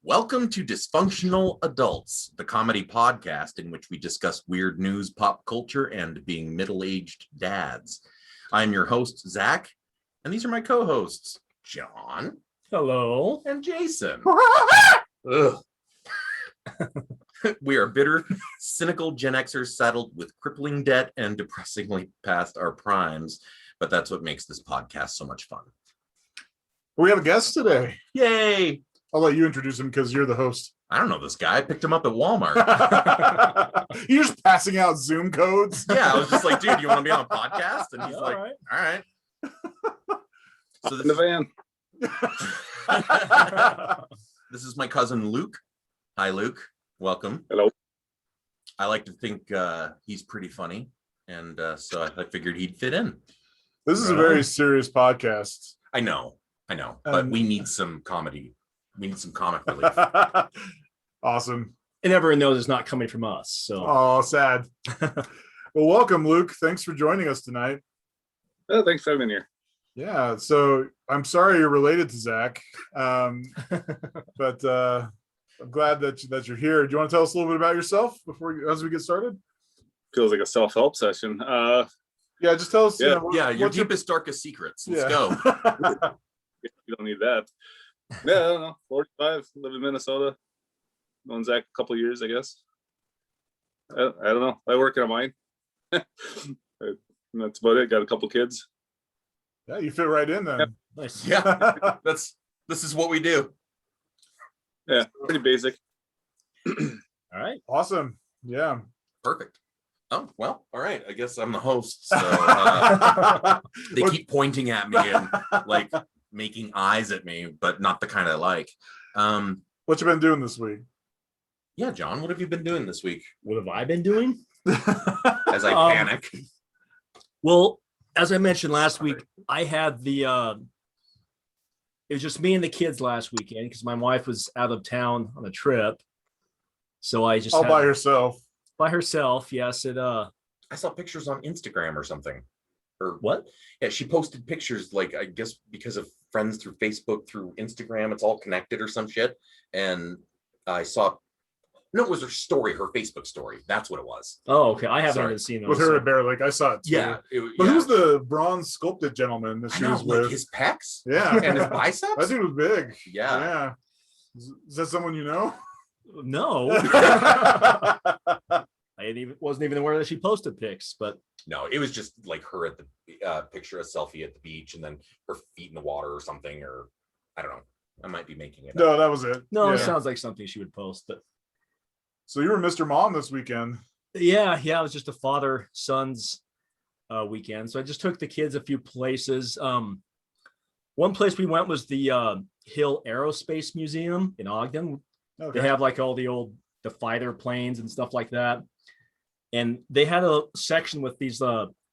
Welcome to Dysfunctional Adults, the comedy podcast in which we discuss weird news, pop culture, and being middle-aged dads. I'm your host, Zach, and these are my co-hosts, John. Hello. And Jason. We are bitter, cynical Gen Xers saddled with crippling debt and depressingly past our primes, but that's what makes this podcast so much fun. We have a guest today. Yay! I'll let you introduce him because you're the host. I don't know this guy. I picked him up at Walmart. You're just passing out Zoom codes. Yeah, I was just like, dude, you want to be on a podcast? And he's like, right. all right. So In the van. This is my cousin Luke. Hi, Luke. Welcome. Hello. I like to think he's pretty funny, and so I figured he'd fit in. This is a very serious podcast. I know, but we need some comedy. We need some comic relief. Awesome. And everyone knows it's not coming from us. So Oh, sad. Well, welcome, Luke. Thanks for joining us tonight. Oh, thanks for having me here. Yeah, so I'm sorry you're related to Zach, but I'm glad that you're here. Do you want to tell us a little bit about yourself as we get started? Feels like a self-help session. Yeah, just tell us. Yeah. Your deepest, darkest secrets. Let's go. You don't need that. Yeah, I don't know. 45, live in Minnesota. Known Zach a couple of years, I guess. I don't know. I work in a mine. And that's about it. Got a couple kids. Yeah, you fit right in then. Yep. nice. Yeah, this is what we do. Yeah, pretty basic. All right. Awesome. Yeah. Perfect. Oh, well, all right. I guess I'm the host. So they keep pointing at me and like making eyes at me, but not the kind I like. What you been doing this week? Yeah, John, what have you been doing this week? What have I been doing? As I panic. Well, as I mentioned last week, I had it was just me and the kids last weekend because my wife was out of town on a trip. So I just All by herself. By herself, yes. I saw pictures on Instagram or something. Or What? Yeah, she posted pictures, like, I guess because of friends through Facebook, through Instagram, it's all connected or some shit. And I saw, no, it was her story, her Facebook story. That's what it was. Oh, okay. I haven't Sorry. even seen those. With her at Bear Lake. I saw it too. Yeah. But who's the bronze sculpted gentleman that she I know, was like with? his pecs Yeah. and his biceps. That dude was big. Yeah. Yeah. Is that someone you know? No. Wasn't even aware that she posted pics, but No, it was just like her at the picture, a selfie at the beach, and then her feet in the water or something, or I don't know. I might be making it up. No, that was it. no, Yeah. it sounds like something she would post. But So you were Mr. Mom this weekend. yeah, it was just a father-son's weekend. So I just took the kids a few places. One place we went was the Hill Aerospace Museum in Ogden. Okay. They have like all the fighter planes and stuff like that. And they had a section with these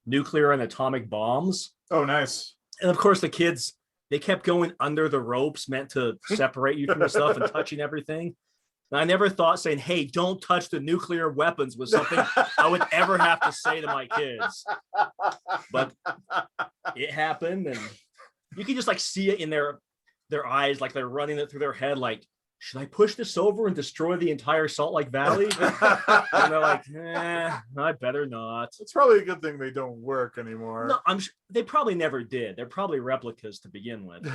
nuclear and atomic bombs. Oh, nice. And of course, the kids, they kept going under the ropes meant to separate you from the stuff and touching everything. And I never thought saying, hey, don't touch the nuclear weapons was something I would ever have to say to my kids. But it happened. And you can just like see it in their eyes, like they're running it through their head, like, should I push this over and destroy the entire Salt Lake Valley? And they're like, I better not. It's probably a good thing they don't work anymore. No, I'm sure they probably never did. They're probably replicas to begin with.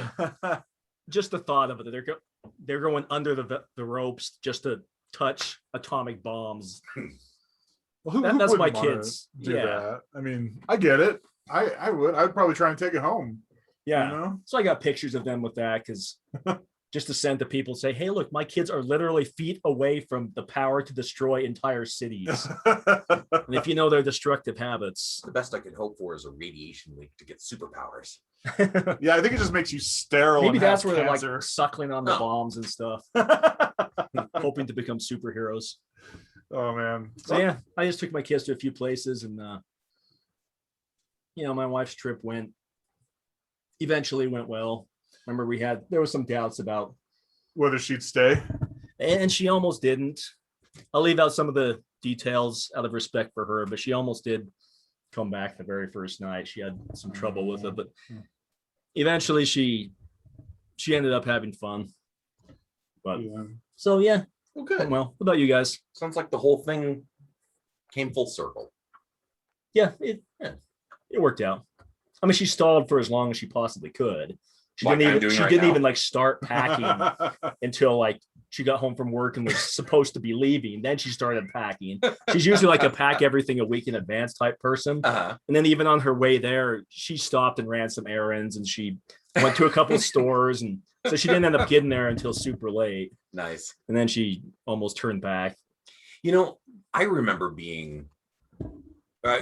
Just the thought of it, they're going under the ropes just to touch atomic bombs. Well, That's wouldn't my wanna kids. Do Yeah. that? I mean, I get it. I would. I'd probably try and take it home. Yeah. You know? So I got pictures of them with that because just to send to people, say, hey, look, my kids are literally feet away from the power to destroy entire cities. And if you know their destructive habits. The best I could hope for is a radiation leak to get superpowers. Yeah, I think it just makes you sterile. Maybe and that's have where they're cancer. like suckling on the Oh. bombs and stuff, hoping to become superheroes. Oh man. So yeah, I just took my kids to a few places, and my wife's trip eventually went well. Remember, there was some doubts about Whether she'd stay. and she almost didn't. I'll leave out some of the details out of respect for her, but she almost did come back the very first night. She had some trouble with it, but eventually she ended up having fun. But Yeah. so yeah, Well, good. well, what about you guys? Sounds like the whole thing came full circle. Yeah, it worked out. I mean, she stalled for as long as she possibly could. She Like I'm didn't even doing she right didn't now. even like start packing until like she got home from work and was supposed to be leaving. Then she started packing. She's usually like a pack everything a week in advance type person. Uh-huh. And then even on her way there, she stopped and ran some errands and she went to a couple stores. And so she didn't end up getting there until super late. Nice. And then she almost turned back. You know, I remember being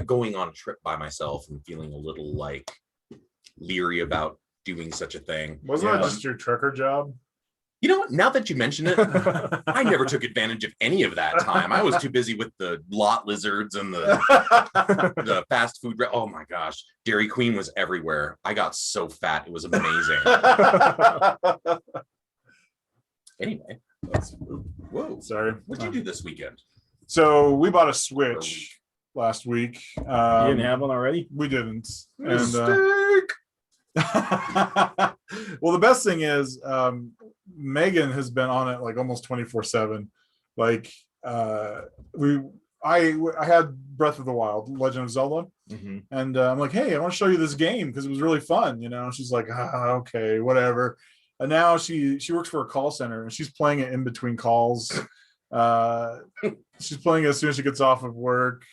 going on a trip by myself and feeling a little like leery about doing such a thing. Wasn't that just your trucker job? You know what? Now that you mention it, I never took advantage of any of that time. I was too busy with the lot lizards and the fast food. Oh my gosh, Dairy Queen was everywhere. I got so fat, it was amazing. Anyway, whoa. Sorry. What did you do this weekend? So we bought a Switch last week. You didn't have one already? We didn't. And, Mistake. well, the best thing is Megan has been on it like almost 24/7. Like I had Breath of the Wild, Legend of Zelda, and I'm like, hey, I want to show you this game because it was really fun, you know. She's like, okay, whatever. And now she works for a call center and she's playing it in between calls. She's playing it as soon as she gets off of work.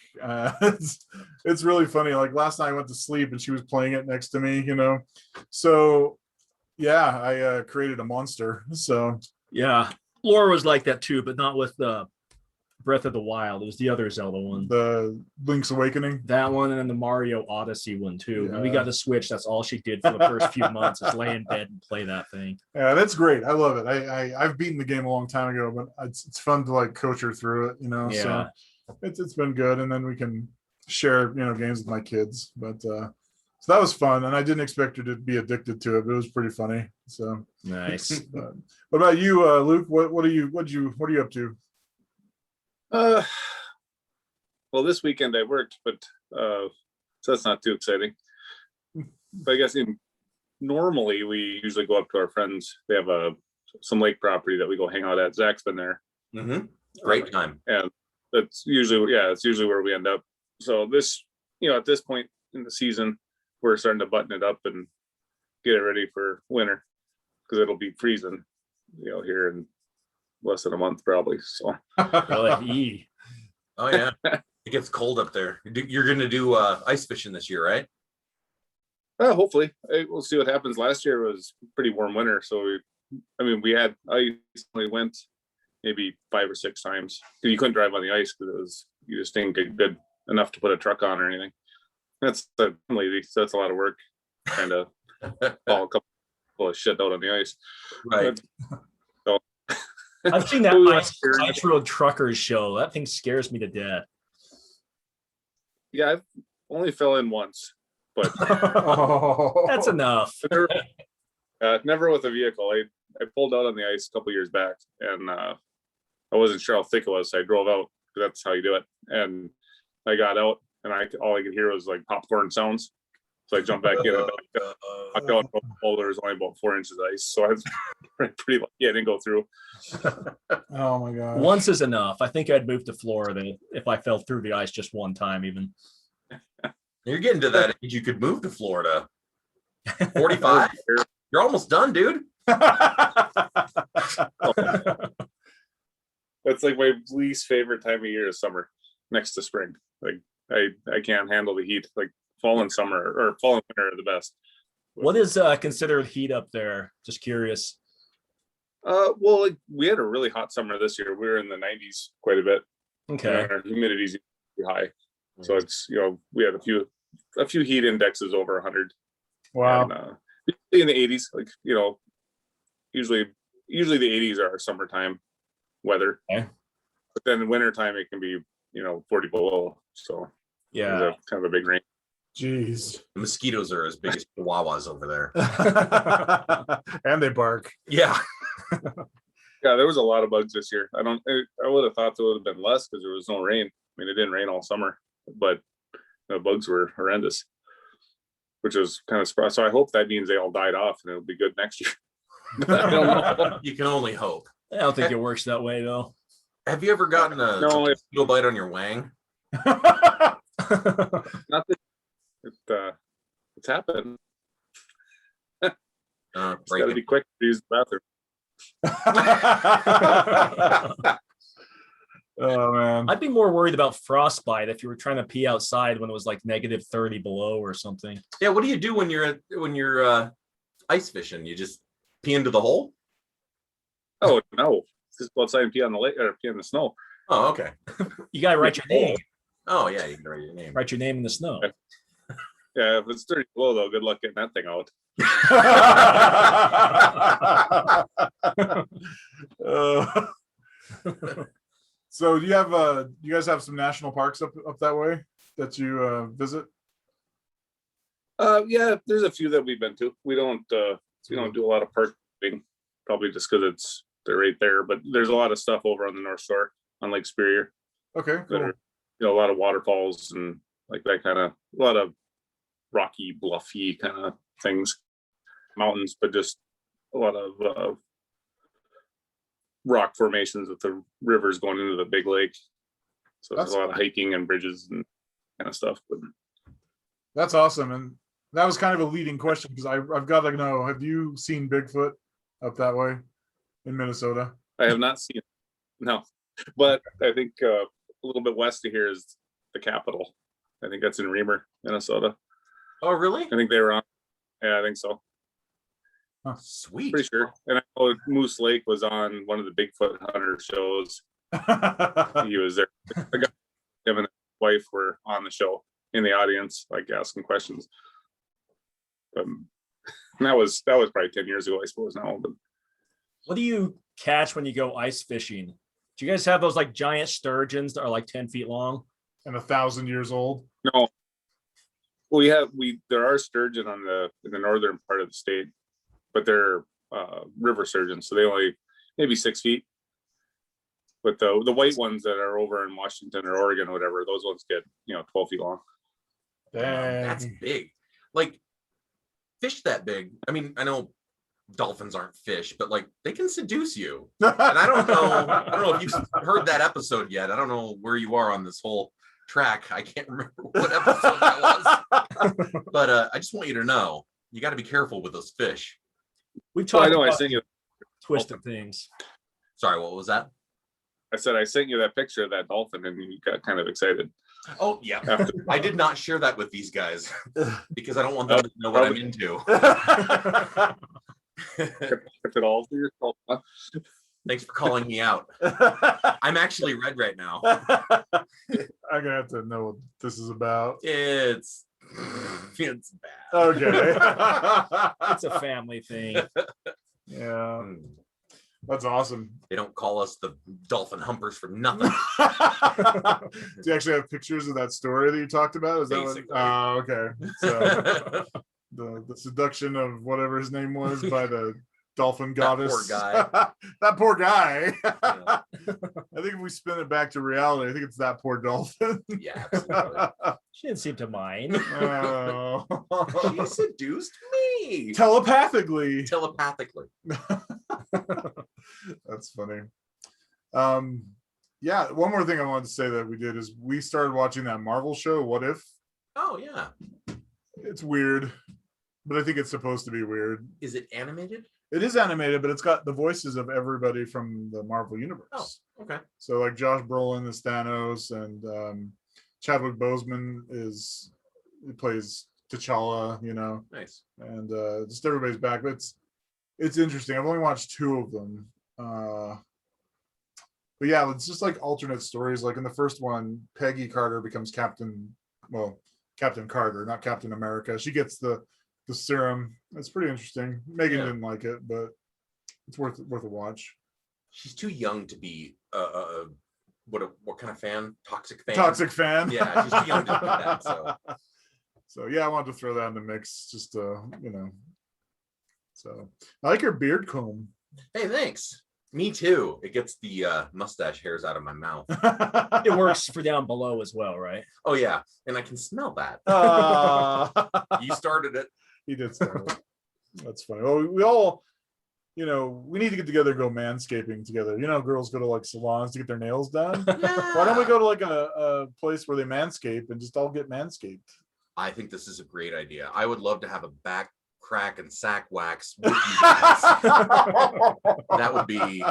It's really funny. Like last night I went to sleep and she was playing it next to me, you know. So yeah, I created a monster. So Yeah. Laura was like that too, but not with the Breath of the Wild. It was the other Zelda one. The Link's Awakening. That one and then the Mario Odyssey one too. Yeah. When we got the Switch, that's all she did for the first few months is lay in bed and play that thing. Yeah, that's great. I love it. I've beaten the game a long time ago, but it's fun to like coach her through it, you know. Yeah. So it's been good, and then we can share, you know, games with my kids. But so that was fun, and I didn't expect her to be addicted to it, but it was pretty funny. So Nice. but what about you, Luke? What are you up to? Well, this weekend I worked, but so that's not too exciting. But I guess normally we usually go up to our friends. They have some lake property that we go hang out at. Zach's been there. Great time. And it's usually where we end up. So this, at this point in the season, we're starting to button it up and get it ready for winter because it'll be freezing, here in less than a month probably. So Really? Oh yeah, it gets cold up there. You're gonna do ice fishing this year, right? hopefully we'll see what happens. Last year was pretty warm winter, so I went maybe 5 or 6 times. You couldn't drive on the ice because you just didn't get good enough to put a truck on or anything. That's a lot of work trying to haul a couple of shit out on the ice. Right. I've seen that ice road truckers show. That thing scares me to death. Yeah, I've only fell in once, but That's enough. never with a vehicle. I pulled out on the ice a couple years back, and I wasn't sure how thick it was, so I drove out. That's how you do it. And I got out, and all I could hear was like popcorn sounds. So I jumped back in and I got there was only about 4 inches of ice. So I was pretty lucky I didn't go through. Oh my god. Once is enough. I think I'd move to Florida if I fell through the ice just one time even. You're getting to that age you could move to Florida. 45? You're almost done, dude. That's like my least favorite time of year is summer, next to spring. Like I can't handle the heat. Like fall and summer or fall and winter are the best. What is considered heat up there? Just curious. Well, we had a really hot summer this year. We were in the 90s quite a bit. Okay. Our humidity's high, so it's we had a few heat indexes over 100. Wow. And, in the 80s, like usually the 80s are our summertime weather. Okay. But then in wintertime it can be 40 below. So Yeah. it's kind of a big range. Jeez. The mosquitoes are as big as chihuahuas over there. And they bark. Yeah. Yeah, there was a lot of bugs this year. I would have thought there would have been less because there was no rain. I mean, it didn't rain all summer, but the bugs were horrendous, which was kind of surprising. So I hope that means they all died off and it'll be good next year. I don't know. You can only hope. I don't think it works that way though. Have you ever gotten a mosquito bite on your wang? Not that it's happened. Just Break gotta it. be quick to use the bathroom. Oh man. I'd be more worried about frostbite if you were trying to pee outside when it was like -30 below or something. Yeah, what do you do when you're ice fishing? You just pee into the hole? Oh no. Just go outside and pee on the lake or pee in the snow. Oh, okay. You gotta write your name. Oh yeah, you can write your name. Write your name in the snow. Yeah, if it's 30 below though, good luck getting that thing out. So do you guys have some national parks up that way that you visit? Yeah, there's a few that we've been to. We don't do a lot of parking, probably just because they're right there. But there's a lot of stuff over on the North Shore on Lake Superior. Okay, That cool. are, a lot of waterfalls and like that kind of, a lot of rocky, bluffy kind of things, mountains, but just a lot of rock formations with the rivers going into the big lake. So there's a lot of hiking and bridges and kind of stuff. But That's awesome. And that was kind of a leading question because I've got to know, have you seen Bigfoot up that way in Minnesota? I have not seen it. No, but I think a little bit west of here is the capital. I think that's in Reamer, Minnesota. Oh, really? I think they were on. Yeah, I think so. Sweet. Pretty sure. And I know Moose Lake was on one of the Bigfoot hunter shows. He was there. Him and his wife were on the show in the audience, like asking questions. And that was probably 10 years ago, I suppose now. But What do you catch when you go ice fishing? Do you guys have those like giant sturgeons that are like 10 feet long? And 1,000 years old. no, there are sturgeon in the northern part of the state, but they're river sturgeon, so they only maybe 6 feet. But the white ones that are over in Washington or Oregon or whatever, those ones get 12 feet long. Dang. That's big. Like fish that big. I mean, I know dolphins aren't fish, but like they can seduce you. And I don't know if you've heard that episode yet. I don't know where you are on this whole track. I can't remember what episode that was. But I just want you to know, you got to be careful with those fish. We've So I talked know I about sent you. twisted things. Sorry, what was that? I said I sent you that picture of that dolphin, and you got kind of excited. Oh, yeah. After. I did not share that with these guys because I don't want them to know what I'm into. Kept it all for yourself. Huh? Thanks for calling me out. I'm actually red right now. I'm gonna have to know what this is about. It's bad. Okay. It's a family thing. Yeah. That's awesome. They don't call us the dolphin humpers for nothing. Do you actually have pictures of that story that you talked about? Is that what? Basically. Oh, okay. So the seduction of whatever his name was by the dolphin goddess. Poor guy. That poor guy. Yeah. I think if we spin it back to reality, I think it's that poor dolphin. Yeah, absolutely. She didn't seem to mind. Oh. She seduced me Telepathically. telepathically. That's funny. Yeah, one more thing I wanted to say that we did is we started watching that Marvel show, What If? Oh yeah. It's weird, but I think it's supposed to be weird. Is it animated? It is animated, but it's got the voices of everybody from the Marvel universe. Oh, okay. So like Josh Brolin is Thanos, and Chadwick Boseman plays T'Challa, Nice. and just everybody's back. But it's interesting. I've only watched 2 of them. But yeah, it's just like alternate stories. Like in the first one, Peggy Carter becomes Captain Carter, not Captain America. She gets the serum. It's pretty interesting. Megan didn't like it, but it's worth a watch. She's too young to be what kind of fan? Toxic fan? Toxic fan. Yeah, she's too young to do that. So yeah, I wanted to throw that in the mix, just So I like your beard comb. Hey, thanks. Me too. It gets the mustache hairs out of my mouth. It works for down below as well, right? Oh yeah, and I can smell that. You started it. He did start it. That's funny. Well, we all, we need to get together and go manscaping together. Girls go to like salons to get their nails done. Yeah. Why don't we go to like a place where they manscape and just all get manscaped? I think this is a great idea. I would love to have a back crack and sack wax with you guys. That would be,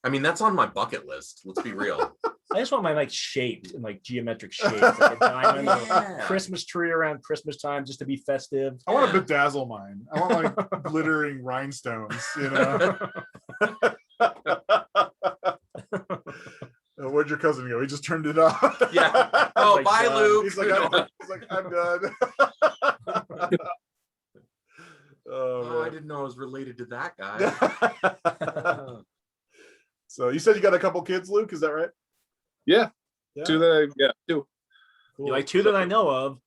I mean, that's on my bucket list. Let's be real. I just want mine shaped in geometric shapes, like a diamond or Yeah. Christmas tree around Christmas time, just to be festive. I want to bedazzle mine. I want like glittering rhinestones, Where'd your cousin go? He just turned it off. Yeah. Oh, Like, bye, Luke. He's like, I'm done. Oh, I didn't know I was related to that guy. So you said you got a couple kids, Luke? Is that right? Yeah. Yeah. Two. Cool. You like two that I know of.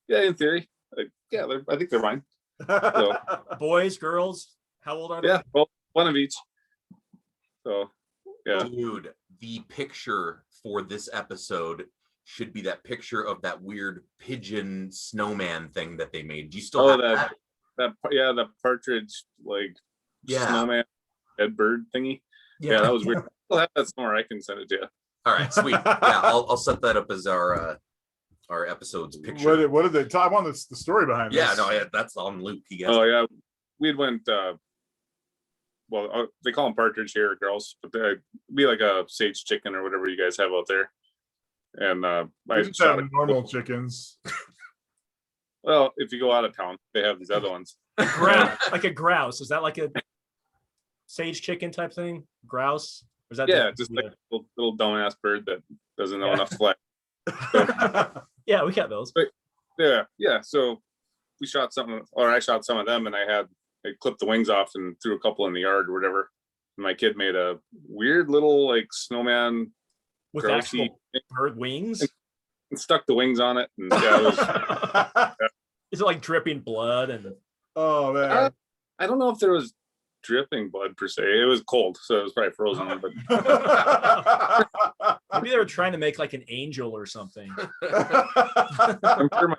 Yeah, in theory. I think they're mine. So, Boys, girls, how old are they? yeah, well, one of each. So, yeah. Dude, the picture for this episode should be that picture of that weird pigeon snowman thing that they made. Do you still have that? The partridge snowman dead bird thingy. Yeah, that was weird. I'll have that somewhere. I can send it to you. All right, sweet. Yeah, I'll set that up as our episode's picture. What did they talk? I want the story behind Yeah, this. no, that's on Luke. He gets Oh yeah, we went. They call them partridge here, girls, but they'd be like a sage chicken or whatever you guys have out there. And I We just have normal chickens. Well, if you go out of town, they have these other ones. Like a grouse. Is that like a sage chicken type thing? Grouse? Or is that Just like a little dumbass bird that doesn't know enough flight. Yeah, we got those. Yeah. So we shot something, or I shot some of them, and I clipped the wings off and threw a couple in the yard or whatever. And my kid made a weird little snowman With grousey actual bird wings? and stuck the wings on it. And Is it like dripping blood? And Oh man. I don't know if there was dripping blood per se. It was cold, so it was probably frozen. But maybe they were trying to make like an angel or something. I'm sure my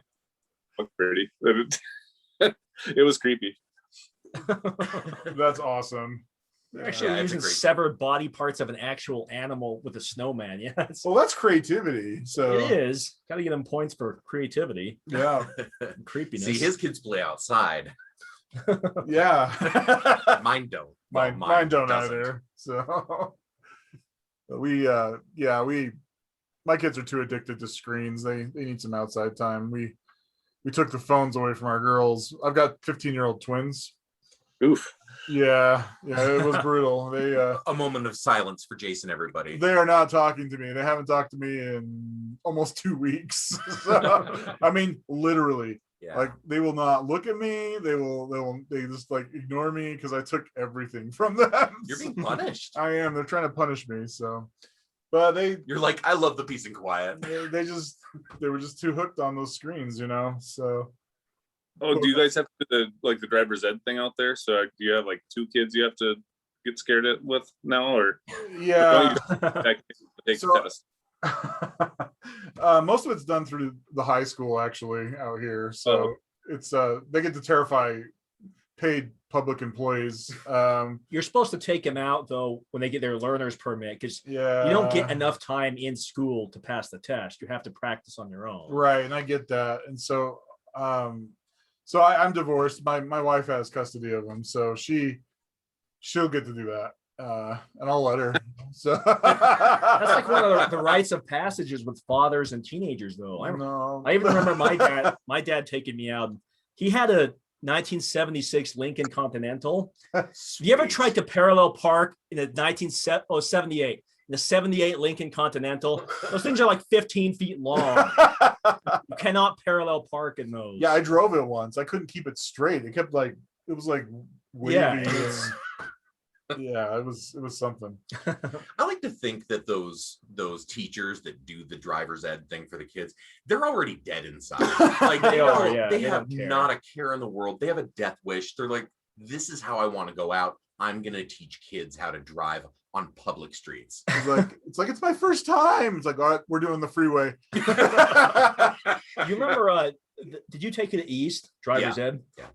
looked pretty. It was creepy. That's awesome. They're actually it's a using great- separate body parts of an actual animal with a snowman. Yeah, Well, that's creativity. So it is. Got to give them points for creativity yeah, and creepiness. See, his kids play outside. yeah. Mine don't. Mine Well, don't doesn't. either. So my kids are too addicted to screens. They need some outside time. We took the phones away from our girls. I've got 15-year-old twins. Oof. Yeah, it was brutal. They A moment of silence for Jason, everybody. they are not talking to me. They haven't talked to me in almost 2 weeks. So, I mean, literally. Yeah. Like they will not look at me. They just ignore me because I took everything from them. You're being punished. I am. They're trying to punish me. So, but You're like, I love the peace and quiet. they were just too hooked on those screens, So Oh, do you guys have to do the driver's ed thing out there? So do you have 2 kids you have to get scared with now, or yeah. take So- the test? Most of it's done through the high school actually out here. So it's they get to terrify paid public employees. You're supposed to take them out though when they get their learner's permit because Yeah, you don't get enough time in school to pass the test. You have to practice on your own. right, and I get that. And so I'm divorced. My wife has custody of him, so she'll get to do that, and I'll let her. So That's like one of the rites of passages with fathers and teenagers, though. I even remember my dad taking me out. He had a 1976 Lincoln Continental. You ever tried to parallel park in a 78? In the 78 Lincoln Continental, those things are like 15 feet long. You cannot parallel park in those. Yeah, I drove it once. I couldn't keep it straight. It kept it was wavy. Yeah, Yeah, it was something. I like to think that those teachers that do the driver's ed thing for the kids, they're already dead inside. Like They are, don't- yeah, they they have don't care. not a care in the world. They have a death wish. They're like, this is how I want to go out. I'm gonna teach kids how to drive on public streets. It's my first time. It's like, all right, we're doing the freeway. You remember? Did you take it east driver's ed? Yeah.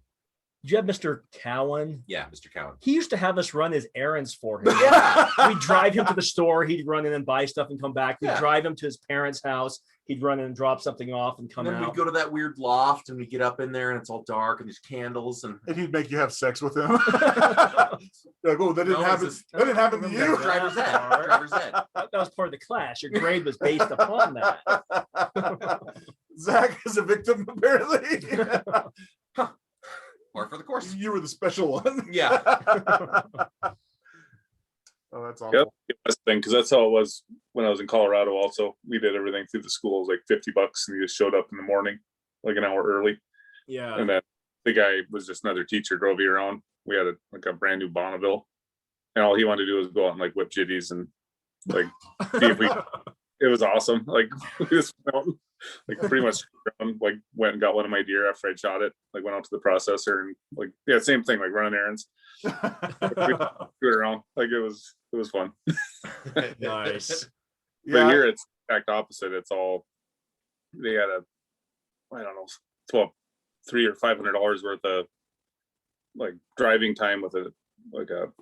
Did you have Mr. Cowan? Yeah, Mr. Cowan. He used to have us run his errands for him. Yeah. We'd drive him to the store. He'd run in and buy stuff and come back. We'd Yeah. drive him to his parents' house. He'd run in and drop something off and come And then out. we'd go to that weird loft and we get up in there and it's all dark and there's candles and And he'd make you have sex with him. Like, oh, that didn't happen. That didn't happen to you. Driver's ed. Driver's ed. That was part of the class. Your grade was based upon that. Zach is a victim, apparently. Or for the course. You were the special one. Yeah. Oh, that's awful. Yep, best thing, because that's how it was when I was in Colorado. Also, we did everything through the school. It was like $50, and you just showed up in the morning, like an hour early, Yeah. and then the guy was just another teacher, drove you around. We had a brand new Bonneville, and all he wanted to do was go out and like whip jitties and like see if we. It was awesome. Like we just went out, like pretty much like went and got one of my deer after I shot it. Like went out to the processor and like yeah, same thing. Like running errands, do it around. Like it was fun. Nice. But here it's exact opposite. It's all they had I don't know, it's about $300 or $500 worth of like driving time with a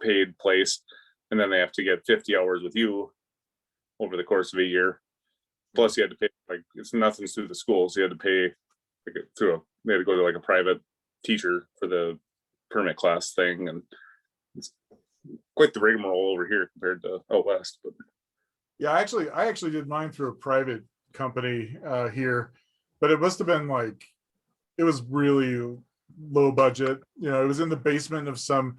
paid place, and then they have to get 50 hours with you over the course of a year. Plus you had to pay like it's nothing through the schools. You had to pay like they had to go to like a private teacher for the permit class thing, and it's quite the rigmarole over here compared to out west. But Yeah, I actually did mine through a private company here, but it must have been like it was really low budget. You know, it was in the basement of some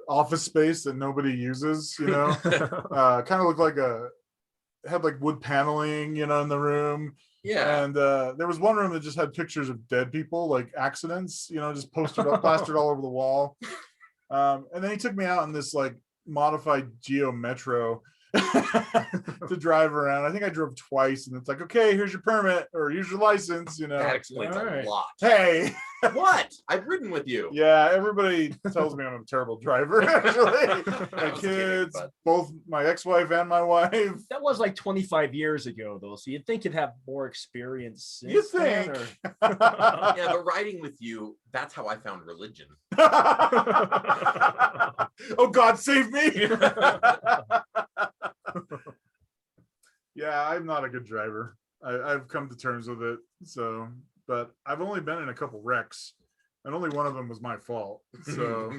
office space that nobody uses. You know, kind of looked like had like wood paneling, you know, in the room. Yeah. And there was one room that just had pictures of dead people, like accidents, you know, just posted up, plastered all over the wall. And then he took me out in this like modified Geo Metro to drive around. I think I drove twice, and it's like, okay, here's your permit or here's your license, you know. That explains All a right. lot. Hey, What? I've ridden with you. yeah, everybody tells me I'm a terrible driver. Actually, my was kidding, kids, but- both my ex-wife and my wife. That was like 25 years ago, though. So you'd think you'd have more experience. You since then, think? or- Yeah, but riding with you, that's how I found religion. Oh God, save me! Yeah, I'm not a good driver. I've come to terms with it. So, but I've only been in a couple wrecks, and only one of them was my fault. So,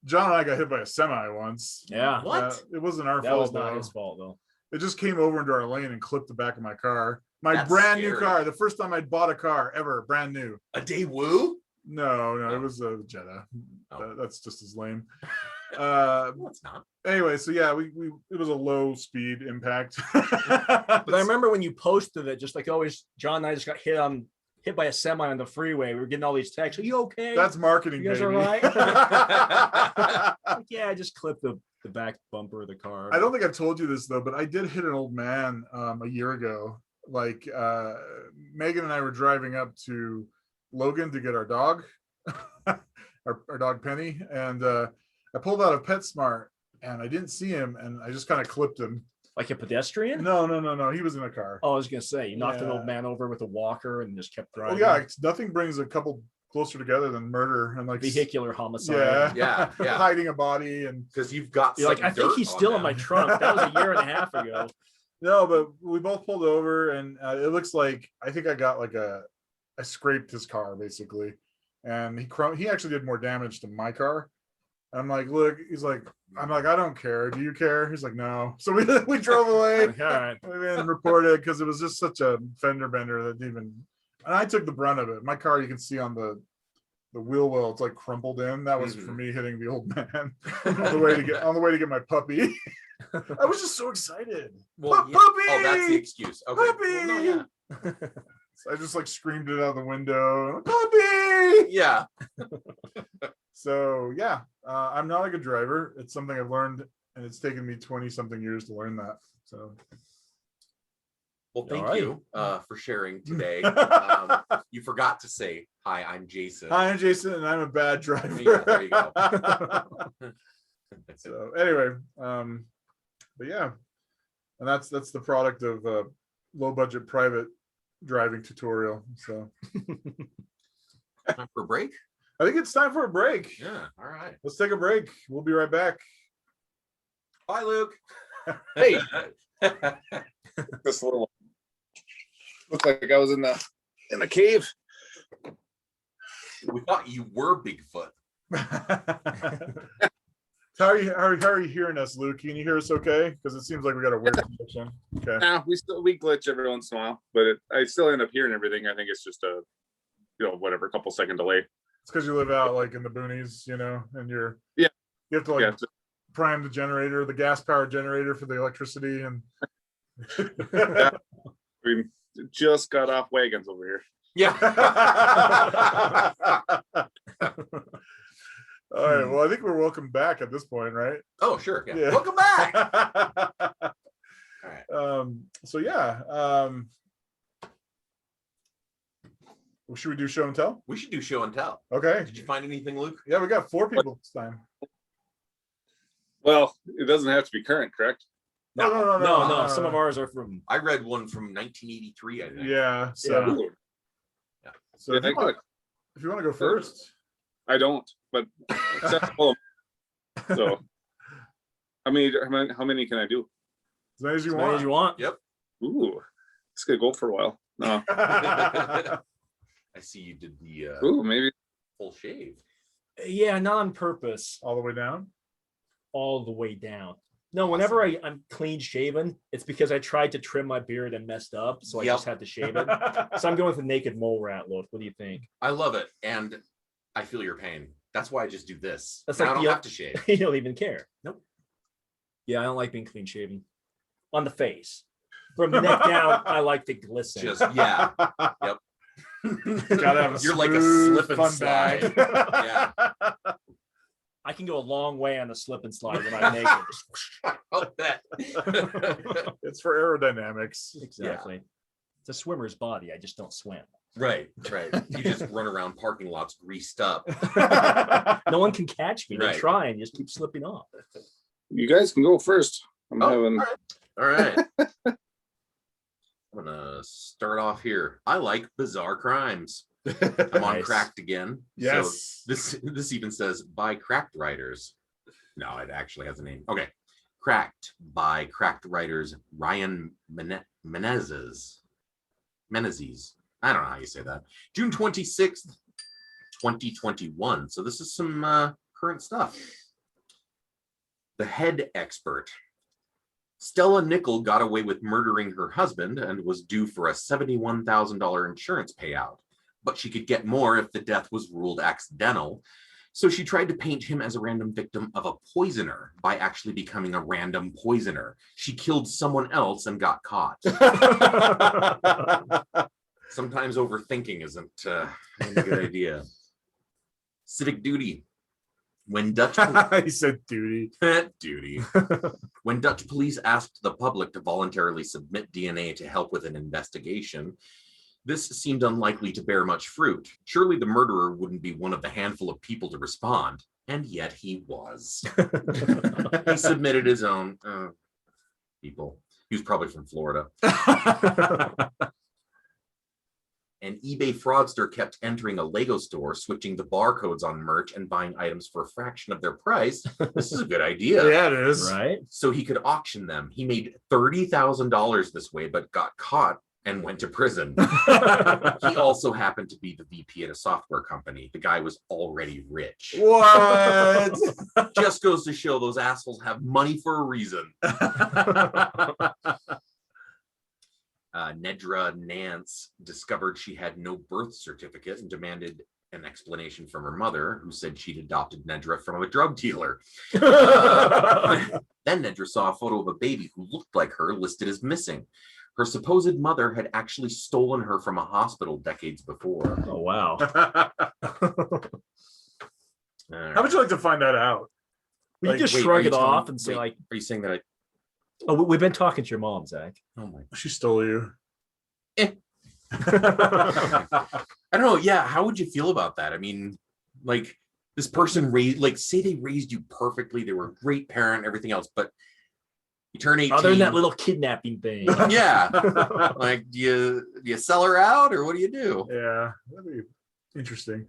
John and I got hit by a semi once. Yeah. What? It wasn't our That fault. was not though. his fault, though. It just came over into our lane and clipped the back of my car. My That's brand new scary. car. The first time I'd bought a car ever, brand new. A Daewoo? No, Oh. it was a Jetta. Oh. That's just as lame. No, it's not. Anyway, so yeah, we it was a low speed impact. But I remember when you posted it, just like always, John and I just got hit by a semi on the freeway. We were getting all these texts. Are you okay? That's marketing, You guys baby. all right? Like, yeah, I just clipped the back bumper of the car. I don't think I've told you this though, but I did hit an old man a year ago. Like Megan and I were driving up to Logan to get our dog, our dog Penny, and I pulled out of PetSmart and I didn't see him, and I just kind of clipped him. Like a pedestrian? No, he was in a car. Oh, I was gonna say you knocked an Yeah. old man over with a walker and just kept Oh driving. yeah, nothing brings a couple closer together than murder and like Vehicular homicide. yeah, Yeah. hiding a body. And Because you've got You're like, some I think dirt he's on still in them. my trunk. That was a year and a half ago. no, but we both pulled over, and it looks like I think I got like I scraped his car basically, and he actually did more damage to my car. I'm like, look, I'm like, I don't care. Do you care? He's like, no. So we drove away. Like, all right. We didn't report it because it was just such a fender bender that and I took the brunt of it. My car, you can see on the wheel well, it's like crumpled in. That was for me hitting the old man on the way to get my puppy. I was just so excited. Well, yeah. Puppy! Oh, that's the excuse. Okay. Puppy! Well, no, yeah. I just like screamed it out the window. Puppy! Yeah. So yeah, I'm not a good driver. It's something I've learned, and it's taken me 20 something years to learn that. So Well, thank All right. you for sharing today. You forgot to say, hi, I'm Jason. hi, I'm Jason, and I'm a bad driver. Yeah, there you go. So anyway, but yeah, and that's the product of low budget private driving tutorial. So Time for a break? I think it's time for a break. Yeah. All right. Let's take a break. We'll be right back. Bye, Luke. Hey, this little looked like I was in the cave. We thought you were Bigfoot. How are you hearing us, Luke? Can you hear us okay? Because it seems like we got a weird connection. Okay. Nah, we glitch every once in a while, but I still end up hearing everything. I think it's just a whatever, couple second delay. It's because you live out like in the boonies, and you have to Yeah. prime the generator, the gas powered generator for the electricity, and We just got off wagons over here. Yeah. all right. Well, I think we're welcome back at this point, right? Oh, sure. Yeah. Yeah. Welcome back. All right. So yeah. Should we do show and tell? We should do show and tell. Okay. Did you find anything, Luke? Yeah, we got 4 people this time. Well, it doesn't have to be current, correct? No. Some of ours are from. I read one from 1983, I think. Yeah. So, Ooh, so yeah, if you want to go first. I don't, but well, so how many can I do? As many as you As many as you want. Yep. Ooh, this could go for a while. No. I see you did the Ooh, maybe. full shave. Yeah, not on purpose. All the way down. All the way down. No, whenever I'm clean shaven, it's because I tried to trim my beard and messed up, so I Yep. just had to shave it. So I'm going with the naked mole rat look. What do you think? I love it, and I feel your pain. That's why I just do this. That's Now like I don't the- have to shave. You don't even care. Nope. Yeah, I don't like being clean shaven. On the face. From the neck down, I like to glisten. Just yeah. Gotta have a You're like a smooth, slip and fun slide. bag. Yeah. I can go a long way on a slip and slide when I'm naked. Oh, that. It's for aerodynamics. Exactly. It's a swimmer's body. I just don't swim. Right. You just run around parking lots greased up. No one can catch me. They Right. try and just keep slipping off. You guys can go first. I'm Oh, having. All right. I'm gonna start off here. I like bizarre crimes. I'm on Nice. Cracked again. Yes. So this even says by Cracked writers. No, it actually has a name. Okay. Cracked by Cracked writers Ryan Menezes. I don't know how you say that. June 26th, 2021. So this is some current stuff. The head expert. Stella Nickel got away with murdering her husband and was due for a $71,000 insurance payout, but she could get more if the death was ruled accidental. So she tried to paint him as a random victim of a poisoner by actually becoming a random poisoner. She killed someone else and got caught. Sometimes overthinking isn't a good idea. Civic duty. When Dutch He said duty. duty. When Dutch police asked the public to voluntarily submit DNA to help with an investigation, this seemed unlikely to bear much fruit. Surely the murderer wouldn't be one of the handful of people to respond, and yet he was. He submitted his own people. He was probably from Florida. An eBay fraudster kept entering a Lego store, switching the barcodes on merch and buying items for a fraction of their price. This is a good idea. Yeah, it is. Right? So he could auction them. He made $30,000 this way, but got caught and went to prison. He also happened to be the VP at a software company. The guy was already rich. What? Just goes to show those assholes have money for a reason. Nedra Nance discovered she had no birth certificate and demanded an explanation from her mother, who said she'd adopted Nedra from a drug dealer. Then Nedra saw a photo of a baby who looked like her listed as missing. Her supposed mother had actually stolen her from a hospital decades before. Oh, wow. How would you like to find that out? We Like, just wait, shrug are you it off telling- and say, wait. like, Are you saying that oh, we've been talking to your mom, Zach. oh my She stole you. I don't know. Yeah, how would you feel about that? I mean, like this person raised, like say they raised you perfectly, they were a great parent, everything else, but you turn 18. Other than that little kidnapping thing. Yeah. Like do you sell her out or what do you do? Yeah, that'd be interesting.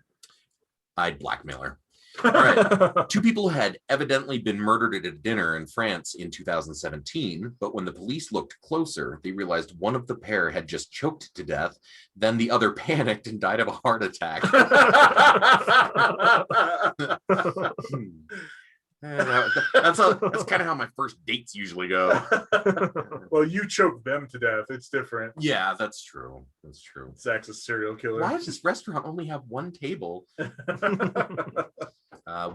I'd blackmail her. All right. Two people had evidently been murdered at a dinner in France in 2017, but when the police looked closer, they realized one of the pair had just choked to death. Then the other panicked and died of a heart attack. That's kind of how my first dates usually go. Well, you choked them to death. It's different. Yeah, that's true. That's true. Zach's a serial killer. Why does this restaurant only have one table?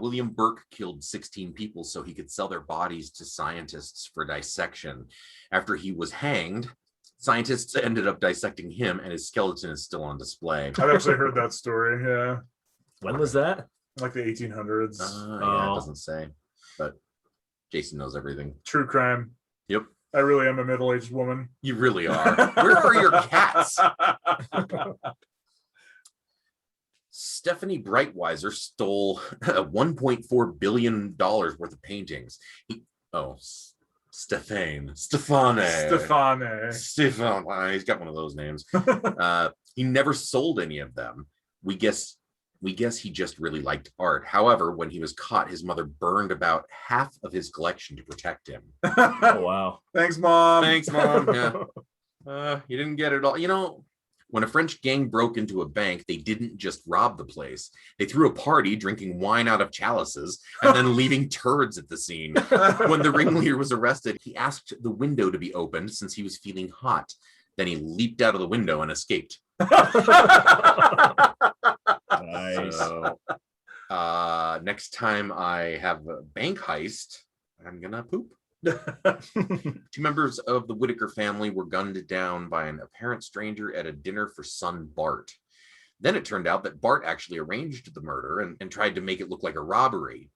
William Burke killed 16 people so he could sell their bodies to scientists for dissection. After he was hanged, scientists ended up dissecting him, and his skeleton is still on display. I've actually heard that story. Yeah, When was that? like the 1800s. Yeah, it doesn't say, but Jason knows everything. True crime. Yep. I really am a middle-aged woman. You really are. Where are your cats? Stephanie Breitweiser stole $1.4 billion worth of paintings. Stefane. He's got one of those names. He never sold any of them. We guess he just really liked art. However, when he was caught, his mother burned about half of his collection to protect him. Oh, wow. Thanks, Mom. Yeah. You didn't get it all. You know, when a French gang broke into a bank, they didn't just rob the place. They threw a party, drinking wine out of chalices, and then leaving turds at the scene. When the ringleader was arrested, he asked the window to be opened since he was feeling hot. Then he leaped out of the window and escaped. Nice. So, next time I have a bank heist, I'm gonna poop. Two members of the Whitaker family were gunned down by an apparent stranger at a dinner for son Bart. Then it turned out that Bart actually arranged the murder and tried to make it look like a robbery.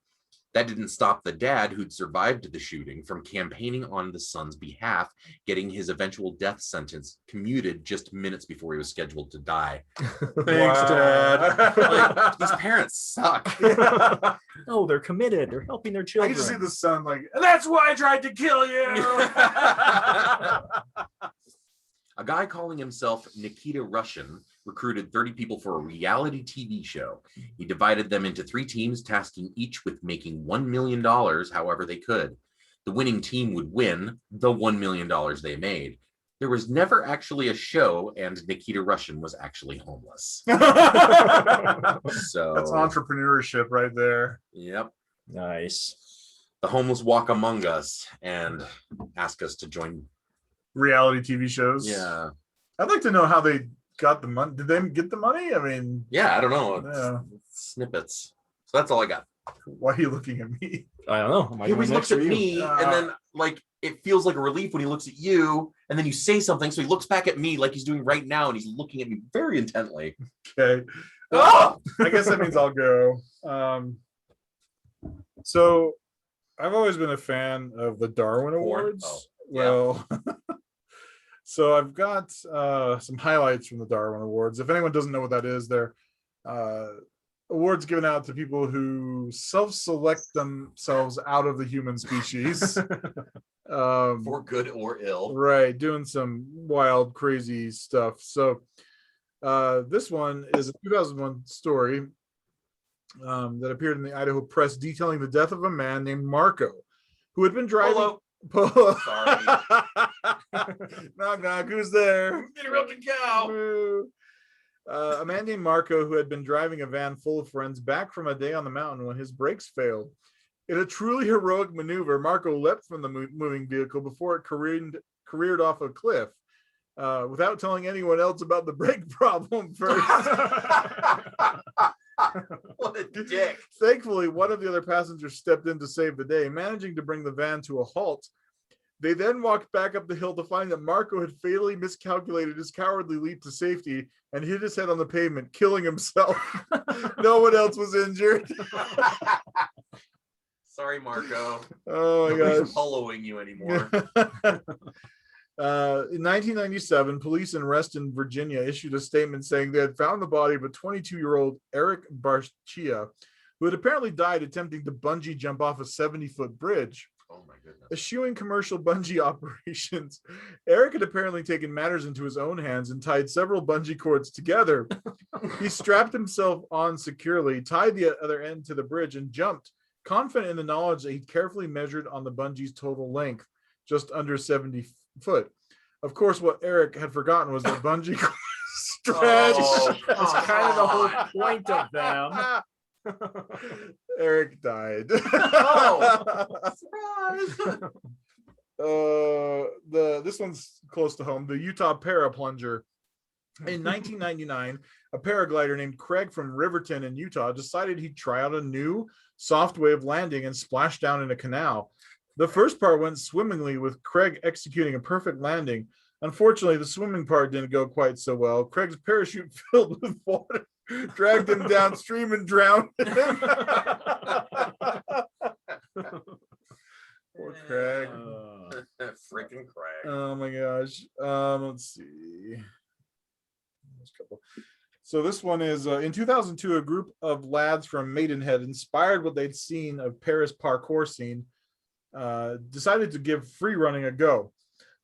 That didn't stop the dad, who'd survived the shooting, from campaigning on the son's behalf, getting his eventual death sentence commuted just minutes before he was scheduled to die. Thanks, Dad. Like, these parents suck. No, they're committed. They're helping their I children. can just see the son like, that's why I tried to kill you. A guy calling himself Nikita Russian recruited 30 people for a reality TV show. He divided them into 3 teams, tasking each with making $1 million however they could. The winning team would win the $1 million they made. There was never actually a show, and Nikita Russian was actually homeless. So that's entrepreneurship right there. Yep. Nice. The homeless walk among us and ask us to join reality TV shows. Yeah. I'd like to know how they got the money. Did they get the money? I mean, yeah, I don't know. Yeah. Snippets. So that's all I got. Why are you looking at me? I don't know. He always looks at me, and then like it feels like a relief when he looks at you, and then you say something, so he looks back at me like he's doing right now, and he's looking at me very intently. Okay. I guess that means I'll go. So I've always been a fan of the Darwin Awards. Well, so I've got some highlights from the Darwin Awards. If anyone doesn't know what that is, they're awards given out to people who self-select themselves out of the human species. For good or ill. Right, doing some wild, crazy stuff. So this one is a 2001 story that appeared in the Idaho Press detailing the death of a man named Marco, who had been driving... Polo. Sorry. Knock, knock. Who's there? Interrupted cow. A man named Marco, who had been driving a van full of friends back from a day on the mountain when his brakes failed. In a truly heroic maneuver, Marco leapt from the moving vehicle before it careered off a cliff, without telling anyone else about the brake problem first. What a dick. Thankfully, one of the other passengers stepped in to save the day, managing to bring the van to a halt. They then walked back up the hill to find that Marco had fatally miscalculated his cowardly leap to safety and hit his head on the pavement, killing himself. No one else was injured. Sorry, Marco. Oh my Nobody's gosh. following you anymore. In 1997, police in Reston, Virginia, issued a statement saying they had found the body of a 22-year-old Eric Barchia, who had apparently died attempting to bungee jump off a 70-foot bridge. Oh my goodness. Eschewing commercial bungee operations, Eric had apparently taken matters into his own hands and tied several bungee cords together. He strapped himself on securely, tied the other end to the bridge, and jumped, confident in the knowledge that he'd carefully measured on the bungee's total length, just under 70 foot. Of course, what Eric had forgotten was that bungee cords stretch. Oh, That's come kind of the whole on. point of them. Eric died. Oh, surprise. This one's close to home. The Utah Paraplunger. In 1999, a paraglider named Craig from Riverton in Utah decided he'd try out a new, soft way of landing and splash down in a canal. The first part went swimmingly, with Craig executing a perfect landing. Unfortunately, the swimming part didn't go quite so well. Craig's parachute filled with water dragged him downstream and drowned him. Poor Craig. Freaking Craig. Oh my gosh. Let's see. So this one is in 2002, a group of lads from Maidenhead, inspired what they'd seen of Paris parkour scene, decided to give free running a go.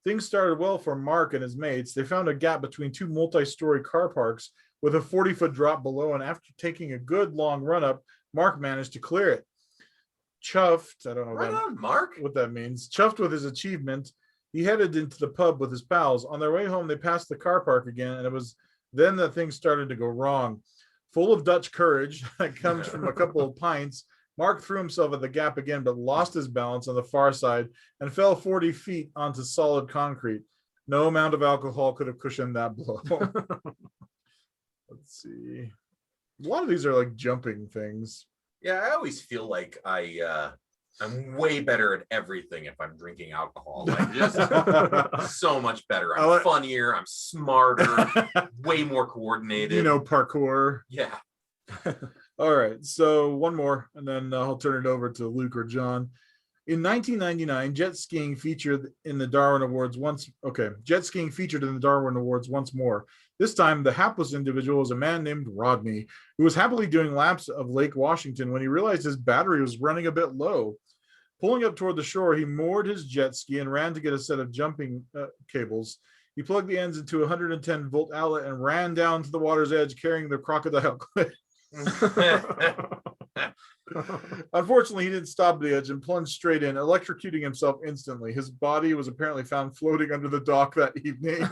Things started well for Mark and his mates. They found a gap between two multi-story car parks with a 40-foot drop below, and after taking a good long run up, Mark managed to clear it. Chuffed, I don't know Right on, Mark. what that means. Chuffed with his achievement, he headed into the pub with his pals. On their way home, they passed the car park again, and it was then that things started to go wrong. Full of Dutch courage that comes from a couple of pints, Mark threw himself at the gap again, but lost his balance on the far side and fell 40 feet onto solid concrete. No amount of alcohol could have cushioned that blow. Let's see. A lot of these are like jumping things. Yeah, I always feel like I'm way better at everything if I'm drinking alcohol. Like just so much better. I'm funnier, I'm smarter, way more coordinated. You know, parkour. Yeah. All right, so one more, and then I'll turn it over to Luke or John. In 1999, jet skiing featured in the Darwin Awards once. Okay, jet skiing featured in the Darwin Awards once more. This time, the hapless individual was a man named Rodney, who was happily doing laps of Lake Washington when he realized his battery was running a bit low. Pulling up toward the shore, he moored his jet ski and ran to get a set of jumping cables. He plugged the ends into a 110-volt outlet and ran down to the water's edge carrying the crocodile clip. Unfortunately, he didn't stop at the edge and plunged straight in, electrocuting himself instantly. His body was apparently found floating under the dock that evening.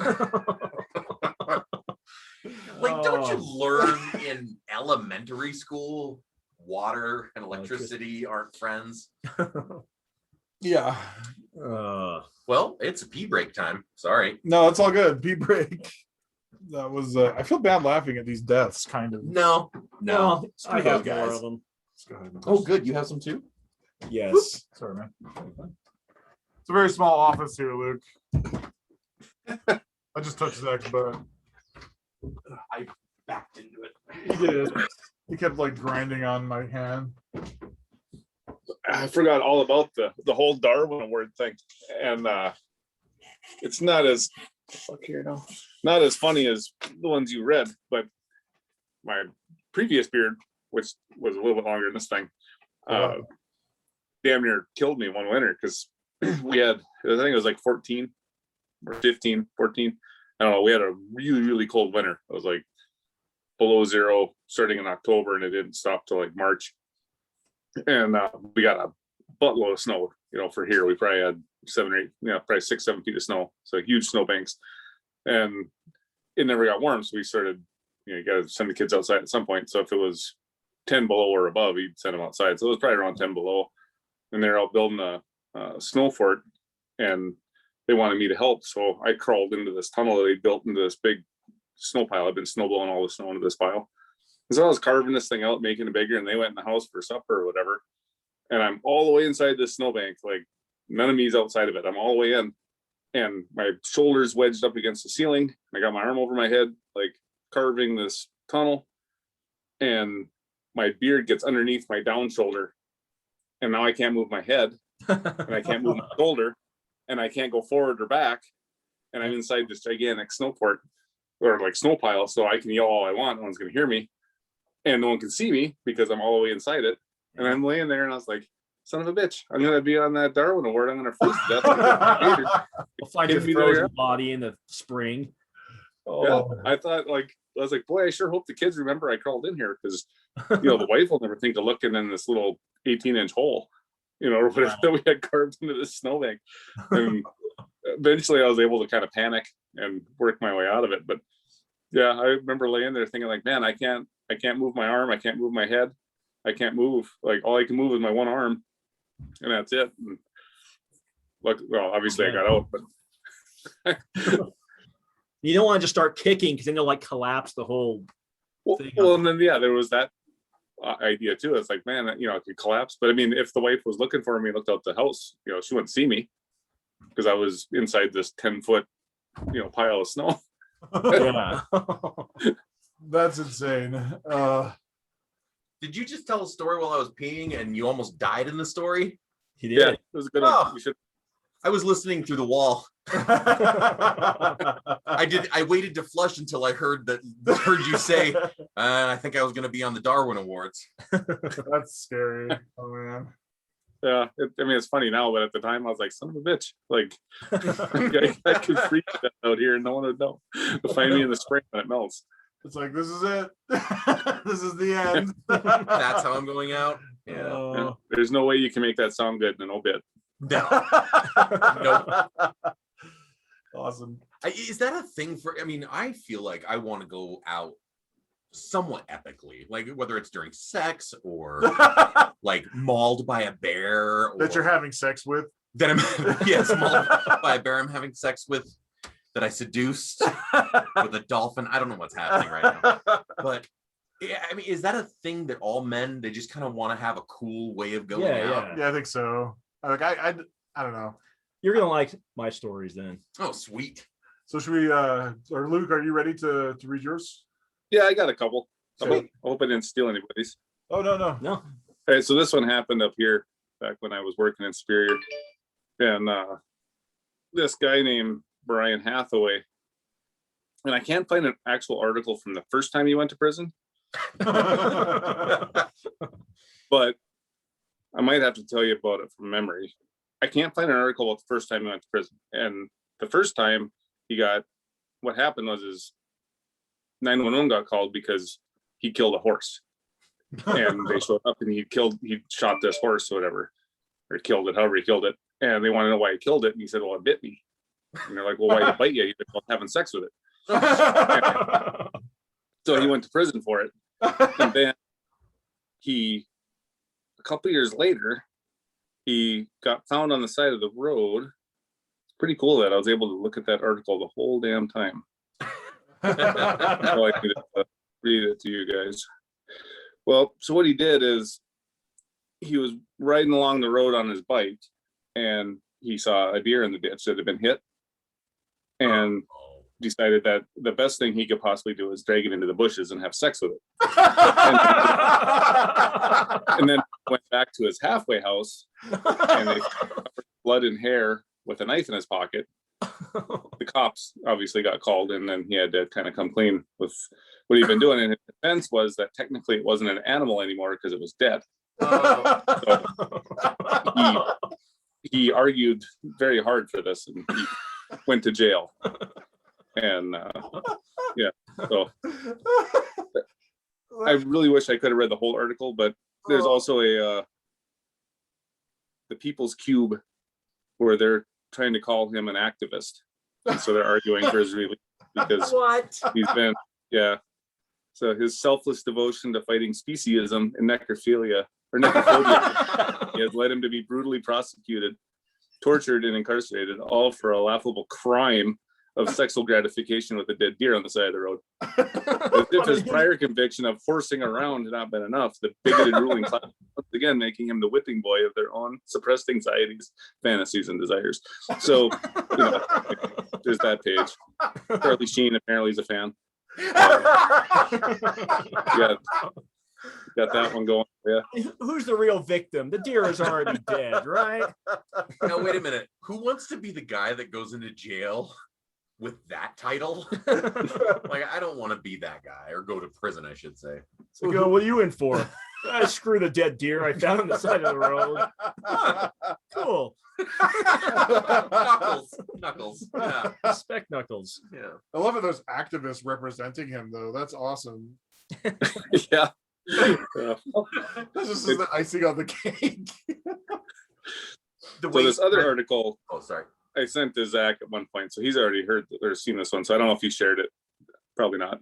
Like, don't you learn in elementary school water and electricity aren't friends? Yeah. Well, it's a pee break time. Sorry. No, it's all good. Pee break. That was. I feel bad laughing at these deaths, kind of. No. Well, I Screw have those more guys. of them. Oh, good. You have some too? Yes. Sorry, man. It's a very small office here, Luke. I just touched Zach's butt. I backed into it. He did. He kept like grinding on my hand. I forgot all about the whole Darwin Award thing, and it's not as not as funny as the ones you read. But my previous beard, which was a little bit longer than this thing, damn near killed me one winter because we had, I think it was like 14 or 15, 14. I don't know. We had a really, really cold winter. It was like below zero starting in October, and it didn't stop till like March. And we got a buttload of snow, for here. We probably had 7 or 8, probably 6, 7 feet of snow. So huge snow banks. And it never got warm. So we started, you got to send the kids outside at some point. So if it was 10 below or above, you'd send them outside. So it was probably around 10 below. And they're out building a snow fort, and they wanted me to help. So I crawled into this tunnel that they built into this big snow pile. I've been snow blowing all the snow into this pile. So I was carving this thing out, making it bigger, and they went in the house for supper or whatever. And I'm all the way inside this snowbank, like none of me's outside of it. I'm all the way in, and my shoulders wedged up against the ceiling. I got my arm over my head, like carving this tunnel, and my beard gets underneath my down shoulder. And now I can't move my head, and I can't move my shoulder, and I can't go forward or back. And I'm inside this gigantic snow fort, or like snow pile, so I can yell all I want. No one's going to hear me. And no one can see me because I'm all the way inside it. And I'm laying there, and I was like, son of a bitch. I'm gonna be on that Darwin Award. I'm gonna freeze to death. We'll find your Give me frozen their- body in the spring. Yeah, I thought I was like, boy, I sure hope the kids remember I crawled in here because the wife will never think to look in this little 18-inch hole, or whatever that we had carved into this snowbank. And eventually I was able to kind of panic and work my way out of it. But yeah, I remember laying there thinking like, man, I can't move my arm, I can't move my head, I can't move. Like all I can move is my one arm, and that's it. And obviously I got out, but You don't want to just start kicking because then you'll like collapse the whole thing. well, and then there was that idea too. It's like, man, it could collapse. But I mean, if the wife was looking for me, looked out the house, she wouldn't see me because I was inside this 10-foot, pile of snow. Yeah. That's insane. Did you just tell a story while I was peeing and you almost died in the story? He did. Yeah, it was a good one. We should. I was listening through the wall. I waited to flush until I heard you say, I think I was going to be on the Darwin Awards. That's scary. Oh man. Yeah, it's funny now, but at the time I was like, son of a bitch. Like, I could freak out here and no one would know. They'll find me in the spring when it melts. It's like, this is it. This is the end. That's how I'm going out. Yeah. Yeah. There's no way you can make that sound good in an obit. No. Nope. Awesome. Is that a thing I feel like I want to go out somewhat epically, like whether it's during sex or like mauled by a bear That you're having sex with. that I'm mauled by a bear I'm having sex with, that I seduced with a dolphin. I don't know what's happening right now, but yeah, is that a thing that all men, they just kind of want to have a cool way of going out? Yeah, I think so. Like I don't know. You're gonna like my stories then. Oh, sweet. So should we or Luke, are you ready to read yours? Yeah, I got a couple. I Sweet. hope I didn't steal anybody's. Oh no. No. All right, so this one happened up here back when I was working in Superior, and this guy named Brian Hathaway, and I can't find an actual article from the first time he went to prison, but I might have to tell you about it from memory. I can't find an article about the first time he went to prison, and the first time what happened was his 911 got called because he killed a horse, and they showed up and he shot this horse or whatever, or killed it, however he killed it, and they want to know why he killed it, and he said, well, it bit me. And they're like, well, why did it bite you? He's like, well, having sex with it. So he went to prison for it, and then a couple years later, he got found on the side of the road. It's pretty cool that I was able to look at that article the whole damn time. So I could read it to you guys. Well, so what he did is he was riding along the road on his bike, and he saw a deer in the ditch that had been hit, and decided that the best thing he could possibly do is drag it into the bushes and have sex with it. And then went back to his halfway house, and they covered blood and hair with a knife in his pocket. The cops obviously got called, and then he had to kind of come clean with what he'd been doing. And his defense was that technically it wasn't an animal anymore because it was dead. So he argued very hard for this, and he went to jail. And so I really wish I could have read the whole article, but there's also the People's Cube, where they're trying to call him an activist, and so they're arguing for his release because he's been so his selfless devotion to fighting speciesism and necrophobia has led him to be brutally prosecuted, tortured, and incarcerated, all for a laughable crime of sexual gratification with a dead deer on the side of the road. As if his prior conviction of horsing around had not been enough, the bigoted ruling class once again making him the whipping boy of their own suppressed anxieties, fantasies, and desires. So, there's that page. Charlie Sheen apparently is a fan. Got that one going. Yeah. Who's the real victim? The deer is already dead, right? Now, wait a minute. Who wants to be the guy that goes into jail with that title? Like, I don't want to be that guy, or go to prison, I should say. So, what are you in for? Screw the dead deer I found on the side of the road. Cool. Knuckles. Yeah. Respect Knuckles. Yeah. I love it. There's activists representing him, though. That's awesome. Yeah. This is the icing on the cake. The So this other article Oh, sorry. I sent to Zach at one point, so he's already heard or seen this one. So I don't know if he shared it. Probably not.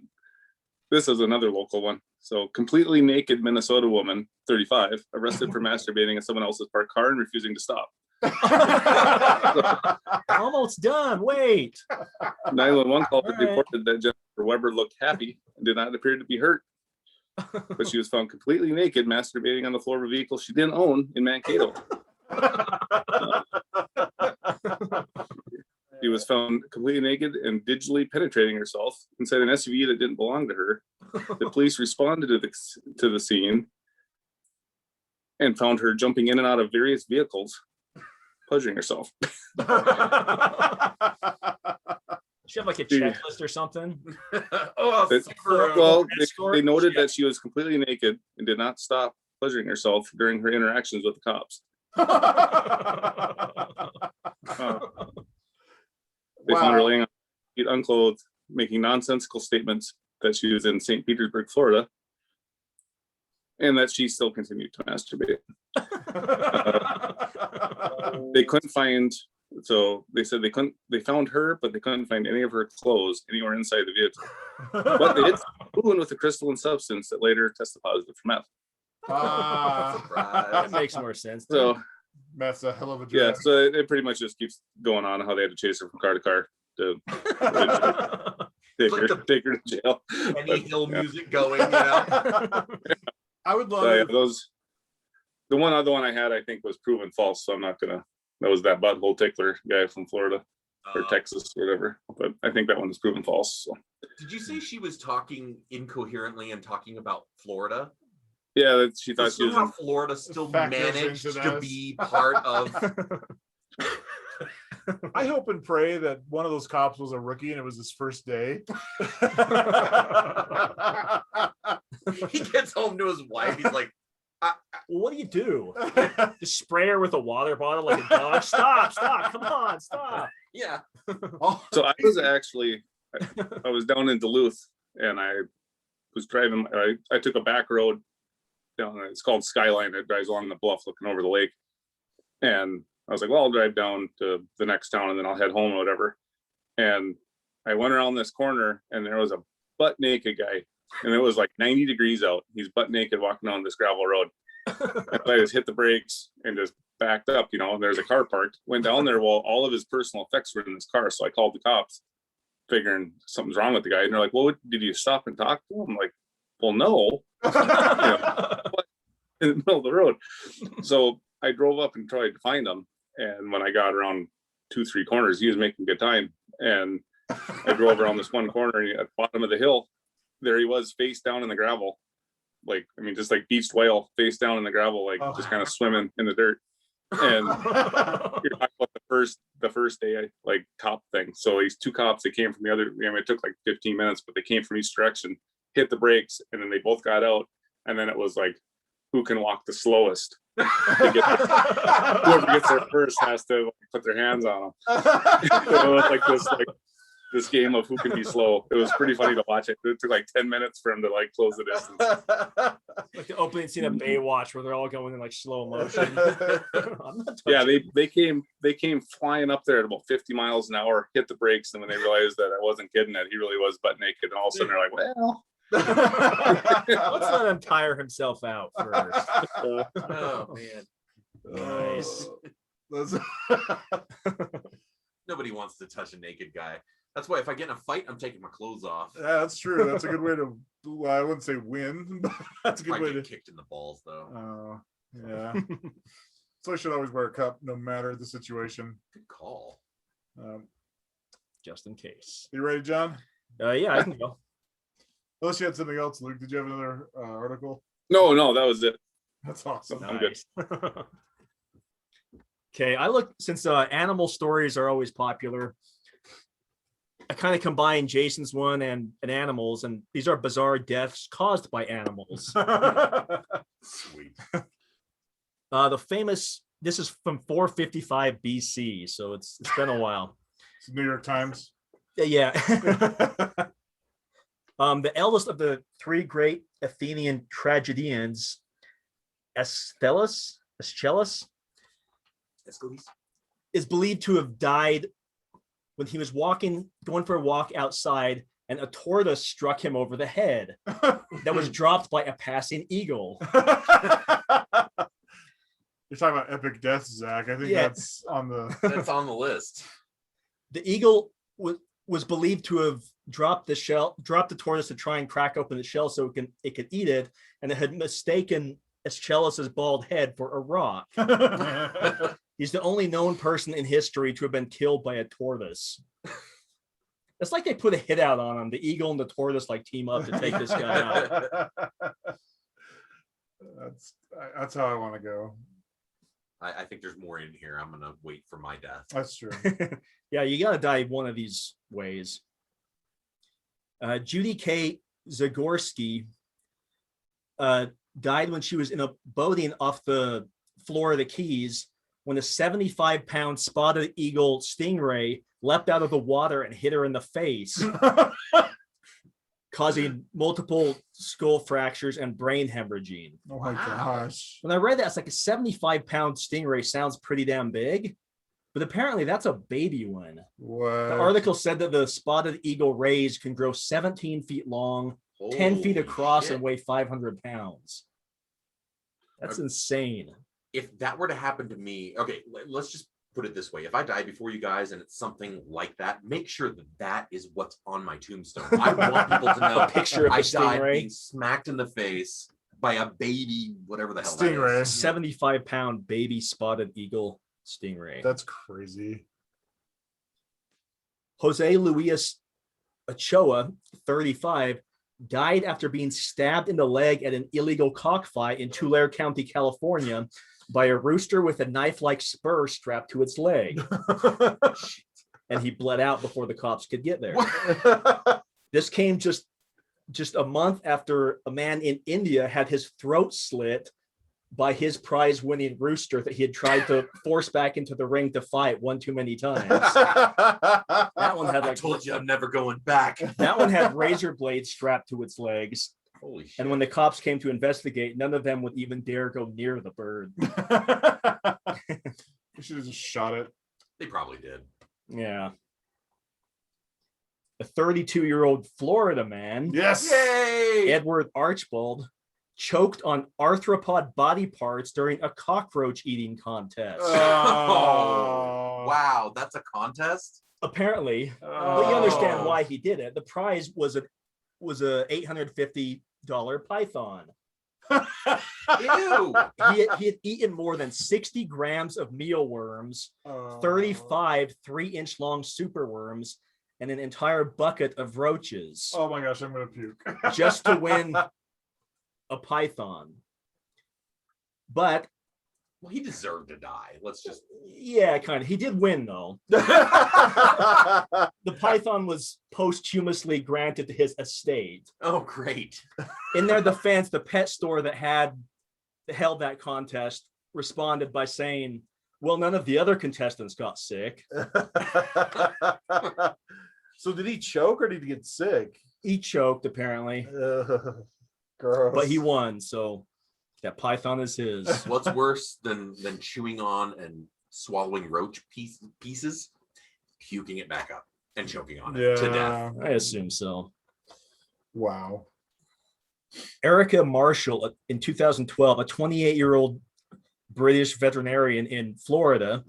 This is another local one. So completely naked Minnesota woman, 35, arrested for masturbating in someone else's parked car and refusing to stop. Almost done. Wait. 911 call All right. reported that Jennifer Weber looked happy and did not appear to be hurt, but she was found completely naked masturbating on the floor of a vehicle she didn't own in Mankato. She was found completely naked and digitally penetrating herself inside an SUV that didn't belong to her. The police responded to the scene and found her jumping in and out of various vehicles, pleasuring herself. She have like a checklist or something. Oh, Well, they noted that she was completely naked and did not stop pleasuring herself during her interactions with the cops. They found her laying on her feet unclothed, making nonsensical statements that she was in St. Petersburg, Florida, and that she still continued to masturbate. They couldn't find, so they said they found her, but they couldn't find any of her clothes anywhere inside the vehicle. But they did find with a crystalline substance that later tested positive for meth. That makes more sense. So That's a hell of a yeah, drag. so it pretty much just keeps going on how they had to chase her from car to car to take her to jail. Benny Hill Yeah. music going, you know. I would love So, yeah, it. the one other one I had I think was proven false, so I'm not gonna. That was that butthole tickler guy from Florida or Texas or whatever, but I think that one was proven false. So. Did you say she was talking incoherently and talking about Florida? Yeah, that she So thought she was. somehow Florida still Factors managed into to this. be part of. I hope and pray that one of those cops was a rookie and it was his first day. He gets home to his wife. He's like, What do you do? Just spray her with a water bottle like a dog? Stop, come on, stop. yeah. So I was actually, I was down in Duluth and I was driving. I took a back road down. It's called Skyline. It drives along the bluff, looking over the lake. And I was like, well, I'll drive down to the next town and then I'll head home or whatever. And I went around this corner and there was a butt naked guy. And it was like 90 degrees out. He's butt naked walking down this gravel road. And I just hit the brakes and just backed up, you know, there's a car parked, went down there while all of his personal effects were in this car. So I called the cops figuring something's wrong with the guy. And they're like, well, did you stop and talk to him? I'm like, well, no. You know, in the middle of the road. So I drove up and tried to find him. And when I got around 2-3 corners, he was making good time. And I drove around this one corner and at the bottom of the hill, there he was face down in the gravel. Like, I mean, just like beached whale face down in the gravel, like just kind of swimming in the dirt. And you're talking about the first day, like cop thing. So these 2 cops, they came from the other, I mean, it took like 15 minutes, but they came from each direction, hit the brakes, and then they both got out. And then it was like, who can walk the slowest? Whoever gets there first has to put their hands on them. So it was like this game of who can be slow. It was pretty funny to watch it. It took like 10 minutes for him to like close the distance. Like the opening scene of Baywatch where they're all going in like slow motion. I'm not Yeah, touching they came flying up there at about 50 miles an hour, hit the brakes, and when they realized that I wasn't kidding, that he really was butt naked, and all of a sudden they're like, well. Let's let him tire himself out first. Oh man. Nice. Nobody wants to touch a naked guy. That's why if I get in a fight, I'm taking my clothes off. Yeah, that's true. That's a good way to. Well, I wouldn't say win, but that's a good I way get to. kicked in the balls though. Oh, yeah. So I should always wear a cup, no matter the situation. Good call. Just in case. You ready, John? Yeah, I can go. Unless you had something else, Luke. Did you have another article? No, that was it. That's awesome. I'm good. Okay, I look since animal stories are always popular. I kind of combine Jason's one and animals, and these are bizarre deaths caused by animals. Sweet. The famous, this is from 455 BC, so it's been a while. It's New York Times. Yeah. The eldest of the three great Athenian tragedians, Aeschylus, is believed to have died when he was going for a walk outside, and a tortoise struck him over the head that was dropped by a passing eagle. You're talking about epic deaths, Zach. I think that's on the That's on the list. The eagle was believed to have dropped the tortoise to try and crack open the shell so it could eat it, and it had mistaken Aeschylus's bald head for a rock. He's the only known person in history to have been killed by a tortoise. It's like they put a hit out on him. The eagle and the tortoise like team up to take this guy out. That's how I want to go. I think there's more in here. I'm gonna wait for my death. That's true. Yeah, you gotta die one of these ways. Judy K. Zagorski died when she was in a boating off the Florida Keys when a 75-pound spotted eagle stingray leapt out of the water and hit her in the face, causing multiple skull fractures and brain hemorrhaging. Oh my gosh. When I read that, it's like a 75-pound stingray sounds pretty damn big, but apparently that's a baby one. What? The article said that the spotted eagle rays can grow 17 feet long, 10 feet across, and weigh 500 pounds. That's insane. If that were to happen to me, okay, let's just put it this way. If I die before you guys and it's something like that, make sure that is what's on my tombstone. I want people to know A picture of I the died stingray. being smacked in the face by a baby, whatever the hell Stingray. that is. 75-pound baby spotted eagle stingray. That's crazy. Jose Luis Ochoa, 35, died after being stabbed in the leg at an illegal cockfight in Tulare County, California, by a rooster with a knife-like spur strapped to its leg. And he bled out before the cops could get there. This came just a month after a man in India had his throat slit by his prize-winning rooster that he had tried to force back into the ring to fight one too many times. That one had I like told you I'm never going back. that one had razor blades strapped to its legs. Holy shit. And when the cops came to investigate, none of them would even dare go near the bird. You should have just shot it. They probably did. Yeah. A 32-year-old Florida man, Yes. Yay! Edward Archbold, choked on arthropod body parts during a cockroach eating contest. Oh, wow, that's a contest? Apparently, but you understand why he did it. The prize was a $850 python. Ew. He had eaten more than 60 grams of mealworms, 35 3-inch long superworms, and an entire bucket of roaches Oh my gosh, I'm gonna puke. just to win a python. But Well, he deserved to die. Let's just. yeah, kind of. He did win, though. The python was posthumously granted to his estate. Oh, great. In their defense, the pet store that held that contest responded by saying, well, none of the other contestants got sick. So did he choke or did he get sick? He choked, apparently, Gross. but he won, so that python is his. What's worse than chewing on and swallowing roach pieces? Puking it back up and choking on it to death. I assume so. Wow. Erica Marshall, in 2012, a 28-year-old British veterinarian in Florida,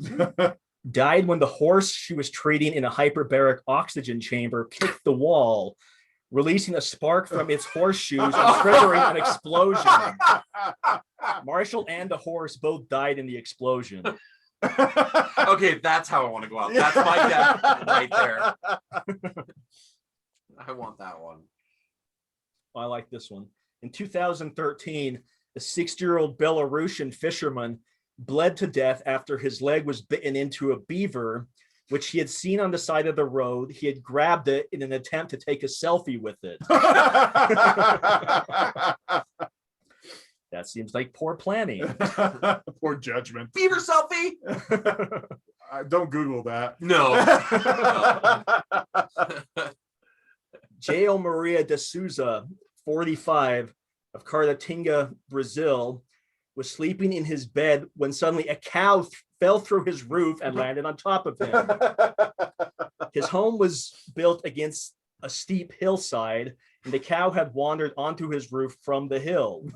died when the horse she was treating in a hyperbaric oxygen chamber kicked the wall, releasing a spark from its horseshoes and triggering an explosion. Marshall and the horse both died in the explosion. Okay, that's how I want to go out. That's my death right there. I want that one. I like this one. In 2013, a 60-year-old Belarusian fisherman bled to death after his leg was bitten into a beaver, which he had seen on the side of the road. He had grabbed it in an attempt to take a selfie with it. That seems like poor planning. Poor judgment. Beaver selfie. Don't Google that. No. J.O. Maria de Souza, 45, of Caratinga, Brazil, was sleeping in his bed when suddenly a cow fell through his roof and landed on top of him. His home was built against a steep hillside, and the cow had wandered onto his roof from the hill.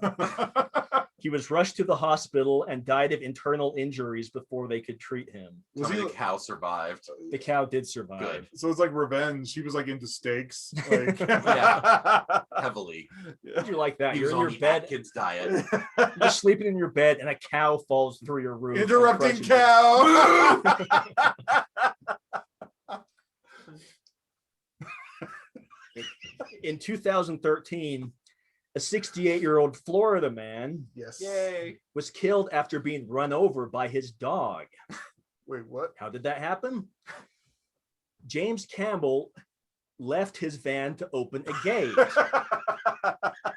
He was rushed to the hospital and died of internal injuries before they could treat him. Tell me the cow survived. The cow did survive. Good. So it's like revenge. He was like into steaks. Like Yeah. Heavily. How'd you like that? He You're was in on your the bed, Atkins diet. you're just sleeping in your bed, and a cow falls through your roof. and Interrupting crushes you. cow. In 2013, a 68-year-old Florida man Yes. was killed after being run over by his dog. Wait, what? How did that happen? James Campbell left his van to open a gate.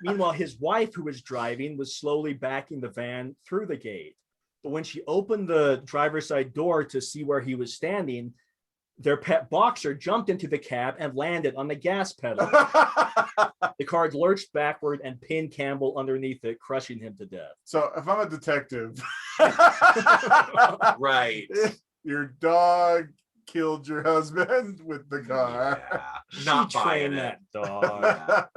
Meanwhile, his wife, who was driving, was slowly backing the van through the gate. But when she opened the driver's side door to see where he was standing, their pet boxer jumped into the cab and landed on the gas pedal. The car lurched backward and pinned Campbell underneath it, crushing him to death. So if I'm a detective, Right. your dog killed your husband with the car. Yeah. Not She buying trained it. that dog.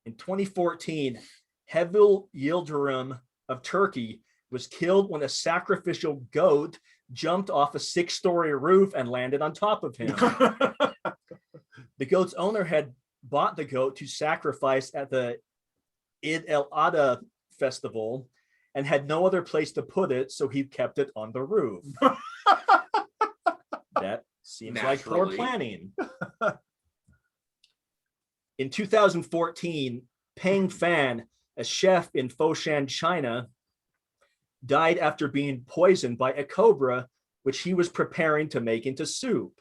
In 2014, Hevil Yildirim of Turkey was killed when a sacrificial goat jumped off a 6-story roof and landed on top of him. The goat's owner had bought the goat to sacrifice at the Eid el-Adha festival and had no other place to put it, so he kept it on the roof. That seems like poor Naturally. planning. In 2014, Peng Fan, a chef in Foshan, China, died after being poisoned by a cobra, which he was preparing to make into soup.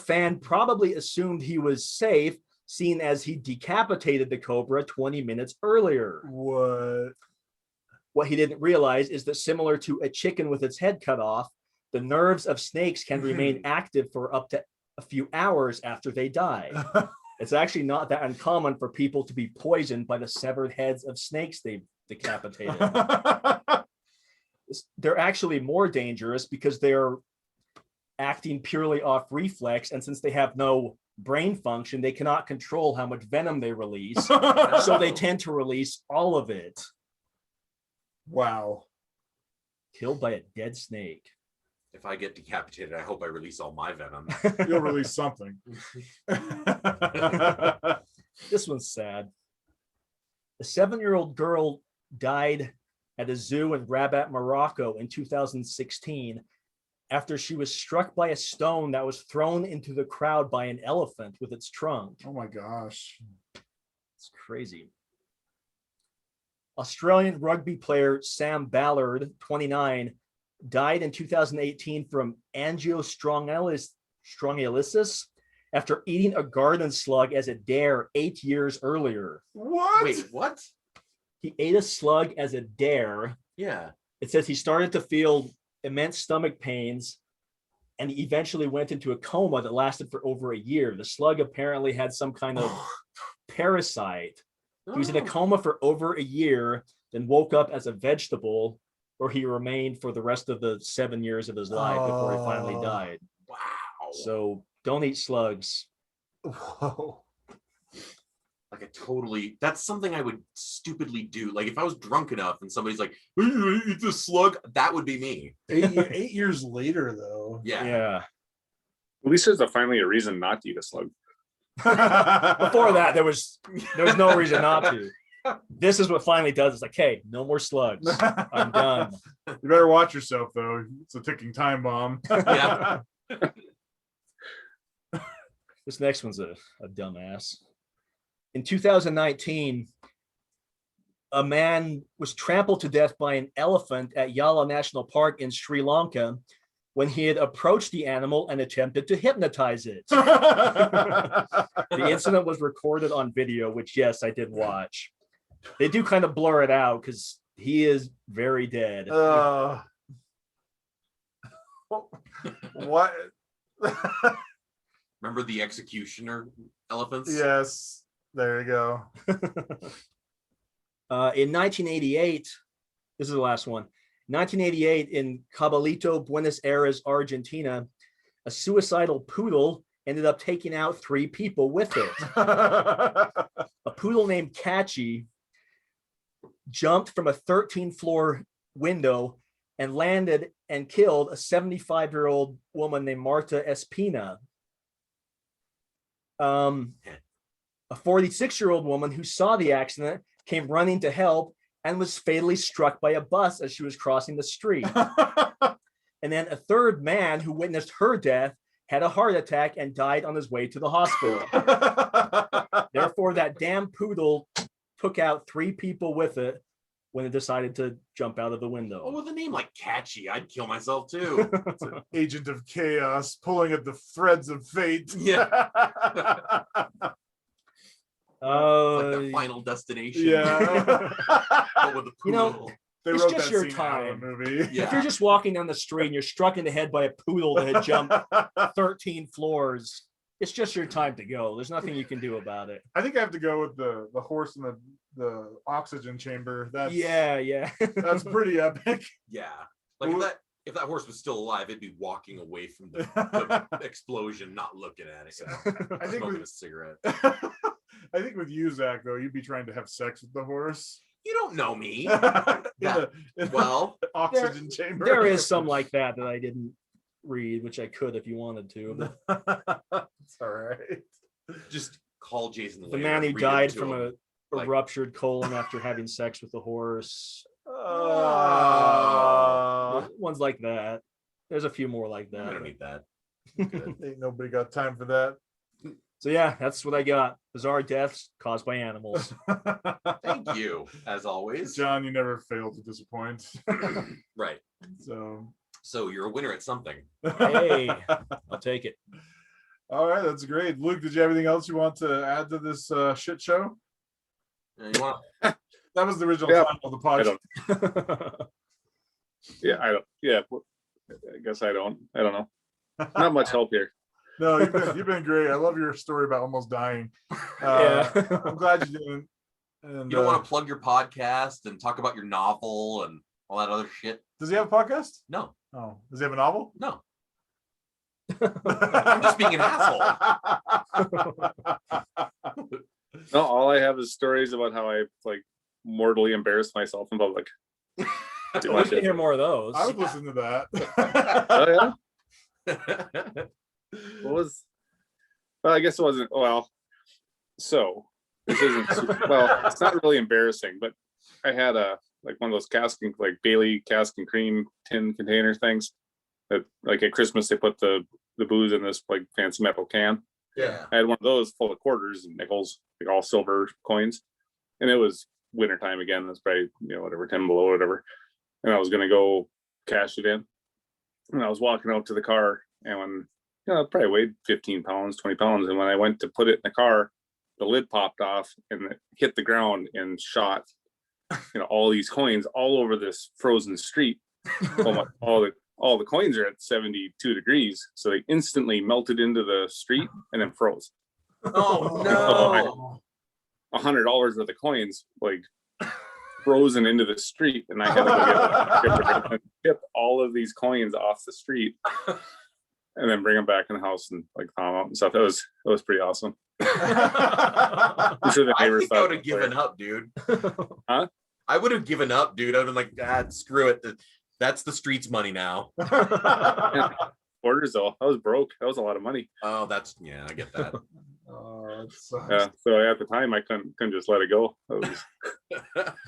Fan probably assumed he was safe, seeing as he decapitated the cobra 20 minutes earlier. What? What he didn't realize is that, similar to a chicken with its head cut off, the nerves of snakes can remain active for up to a few hours after they die. It's actually not that uncommon for people to be poisoned by the severed heads of snakes they've decapitated. They're actually more dangerous because they're acting purely off reflex, and since they have no brain function, they cannot control how much venom they release, so they tend to release all of it. Wow. Killed by a dead snake. If I get decapitated, I hope I release all my venom. You'll release something. This one's sad. A 7-year-old girl died at a zoo in Rabat, Morocco in 2016 after she was struck by a stone that was thrown into the crowd by an elephant with its trunk. Oh my gosh. It's crazy. Australian rugby player Sam Ballard, 29, died in 2018 from angiostrongylosis after eating a garden slug as a dare 8 years earlier. What? Wait, what? He ate a slug as a dare. Yeah. It says he started to feel immense stomach pains and he eventually went into a coma that lasted for over a year. The slug apparently had some kind of parasite. He was in a coma for over a year, then woke up as a vegetable, where he remained for the rest of the 7 years of his life before he finally died. Wow. So don't eat slugs. Whoa. Like that's something I would stupidly do. Like if I was drunk enough and somebody's like, "Hey, you eat this slug," that would be me. 8 years later, though. Yeah. At least there's finally a reason not to eat a slug. Before that, there was no reason not to. This is what finally does. It's like, hey, no more slugs. I'm done. You better watch yourself, though. It's a ticking time bomb. Yeah. This next one's a dumbass. In 2019, a man was trampled to death by an elephant at Yala National Park in Sri Lanka when he had approached the animal and attempted to hypnotize it. The incident was recorded on video, which, yes, I did watch. They do kind of blur it out because he is very dead. What? Remember the executioner elephants? Yes. There you go. In 1988, this is the last one. 1988, in Caballito, Buenos Aires, Argentina, a suicidal poodle ended up taking out 3 people with it. A poodle named Catchy jumped from a 13th-floor window and landed and killed a 75-year-old woman named Marta Espina. A 46-year-old woman who saw the accident came running to help and was fatally struck by a bus as she was crossing the street. And then a third man who witnessed her death had a heart attack and died on his way to the hospital. Therefore, that damn poodle took out 3 people with it when it decided to jump out of the window. Oh, with a name like Catchy, I'd kill myself too. It's an agent of chaos pulling at the threads of fate. Yeah. Like the Uh, Final Destination. Yeah. But with a You know, poodle. They It's wrote just that your scene out of time. the movie. Yeah. If you're just walking down the street and you're struck in the head by a poodle that had jumped 13 floors, it's just your time to go. There's nothing you can do about it. I think I have to go with the horse in the oxygen chamber. That's Yeah. that's pretty epic. Yeah. Like if that horse was still alive, it'd be walking away from the explosion, not looking at it. I think Smoking with, a cigarette. I think with you, Zach, though, you'd be trying to have sex with the horse. You don't know me. in the Well, oxygen chamber. There is some like that I didn't read, which I could if you wanted to. But It's all right. just call Jason the later, man who read it died to from him. a Like- ruptured colon after having sex with a horse. Ones like that. There's a few more like I don't that. need that. Ain't nobody got time for that. So yeah, that's what I got. Bizarre deaths caused by animals. Thank you, as always. John, you never fail to disappoint. Right. So you're a winner at something. Hey, I'll take it. all right, that's great. Luke, did you have anything else you want to add to this shit show? You want That was the original Yeah. title of the I podcast. don't. Yeah, I don't. Yeah, I guess I don't. I don't know. Not much help here. No, you've been great. I love your story about almost dying. Yeah. I'm glad you didn't. And you don't want to plug your podcast and talk about your novel and all that other shit? does he have a podcast? No, Oh, does he have a novel? no. I'm just being an asshole. No, all I have is stories about how I like mortally embarrassed myself in public. Too We much. can hear more of those. I would listen to that. Oh yeah. What was? Well, I guess it wasn't. Well, so this isn't. Well, it's not really embarrassing, but I had a like one of those cask and like Bailey cask and cream tin container things that like at Christmas they put the booze in this like fancy metal can. Yeah. I had one of those full of quarters and nickels, like all silver coins, and it was wintertime again. That's probably whatever 10 below whatever, and I was gonna go cash it in, and I was walking out to the car, and when it probably weighed 15 pounds, 20 pounds, and when I went to put it in the car, the lid popped off and it hit the ground and shot all these coins all over this frozen street. All the coins are at 72 degrees, so they instantly melted into the street and then froze. Oh no. $100 worth of coins like frozen into the street, and I had to go get all of these coins off the street and then bring them back in the house and like thaw them out and stuff. It was pretty awesome. I'm sure the I neighbors think I thought would have given up, dude. Huh? I would have given up, dude. I'd been like, screw it. That's the street's money now. Orders though. I was broke. That was a lot of money. Oh, I get that. Oh, that sucks. Yeah. So at the time I couldn't just let it go.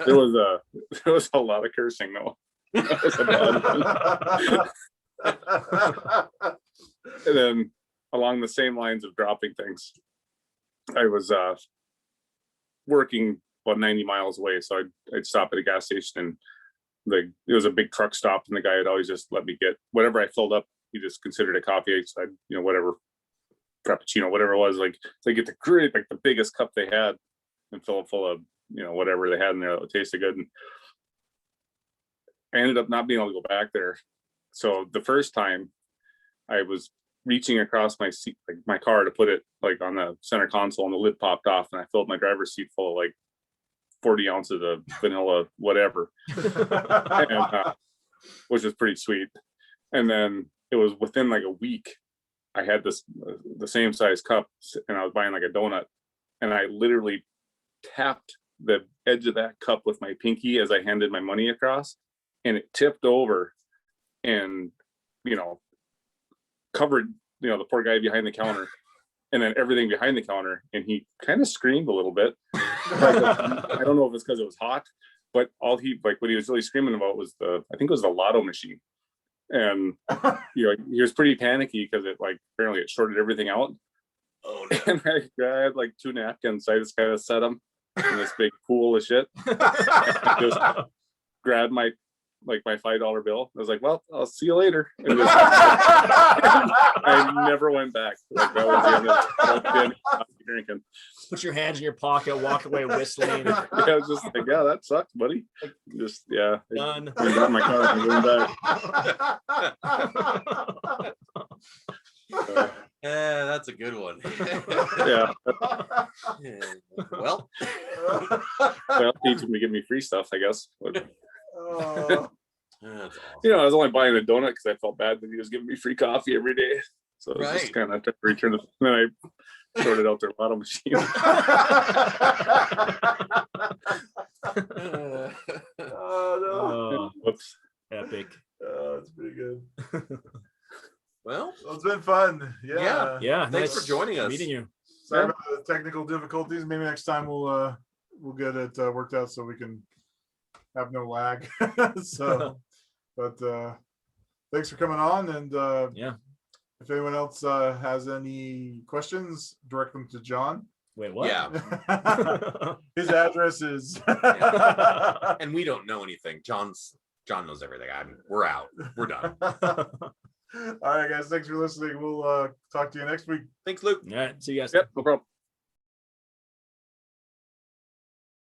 There was a lot of cursing though. That was a bad- And then along the same lines of dropping things, I was working about 90 miles away, so I'd stop at a gas station, and it was a big truck stop, and the guy had always just let me get whatever I filled up. He just considered a coffee. So I'd whatever frappuccino, whatever it was, like they get the biggest cup they had and fill it full of whatever they had in there that tasted good. And I ended up not being able to go back there. So the first time I was reaching across my seat, like my car, to put it like on the center console, and the lid popped off, and I filled my driver's seat full of like 40 ounces of vanilla whatever, and, which was pretty sweet. And then it was within like a week, I had this the same size cup, and I was buying like a donut, and I literally tapped the edge of that cup with my pinky as I handed my money across, and it tipped over and covered the poor guy behind the counter, and then everything behind the counter, and he kind of screamed a little bit. I don't know if it's because it was hot, but what he was really screaming about was I think it was the lotto machine. And he was pretty panicky because it apparently it shorted everything out. Oh no. And I had like 2 napkins, so I just kind of set them in this big pool of shit. I just grabbed my $5 bill. I was like, well, I'll see you later. And just, I never went back. That was the end of drinking. Put your hands in your pocket, walk away whistling. I was just like, yeah, that sucks, buddy. Just Done. I got in my car and went back. Yeah, that's a good one. Yeah. Well, Teaching me to give me free stuff, I guess. But, that's awesome. I was only buying a donut because I felt bad that he was giving me free coffee every day. So I was just kind of return it. Then I sorted out their lotto machine. No. Whoops. Epic. That's pretty good. Well, It's been fun. Yeah. Yeah. Thanks nice for joining us. meeting you. Sorry about the technical difficulties. Maybe next time we'll get it worked out so we can have no lag. But thanks for coming on, and Yeah. if anyone else has any questions, direct them to John. Wait, what? yeah. His address is And we don't know anything. John knows everything. We're out. We're done. All right, guys, thanks for listening. We'll talk to you next week. Thanks, Luke. All right. See you guys. Yep, no problem.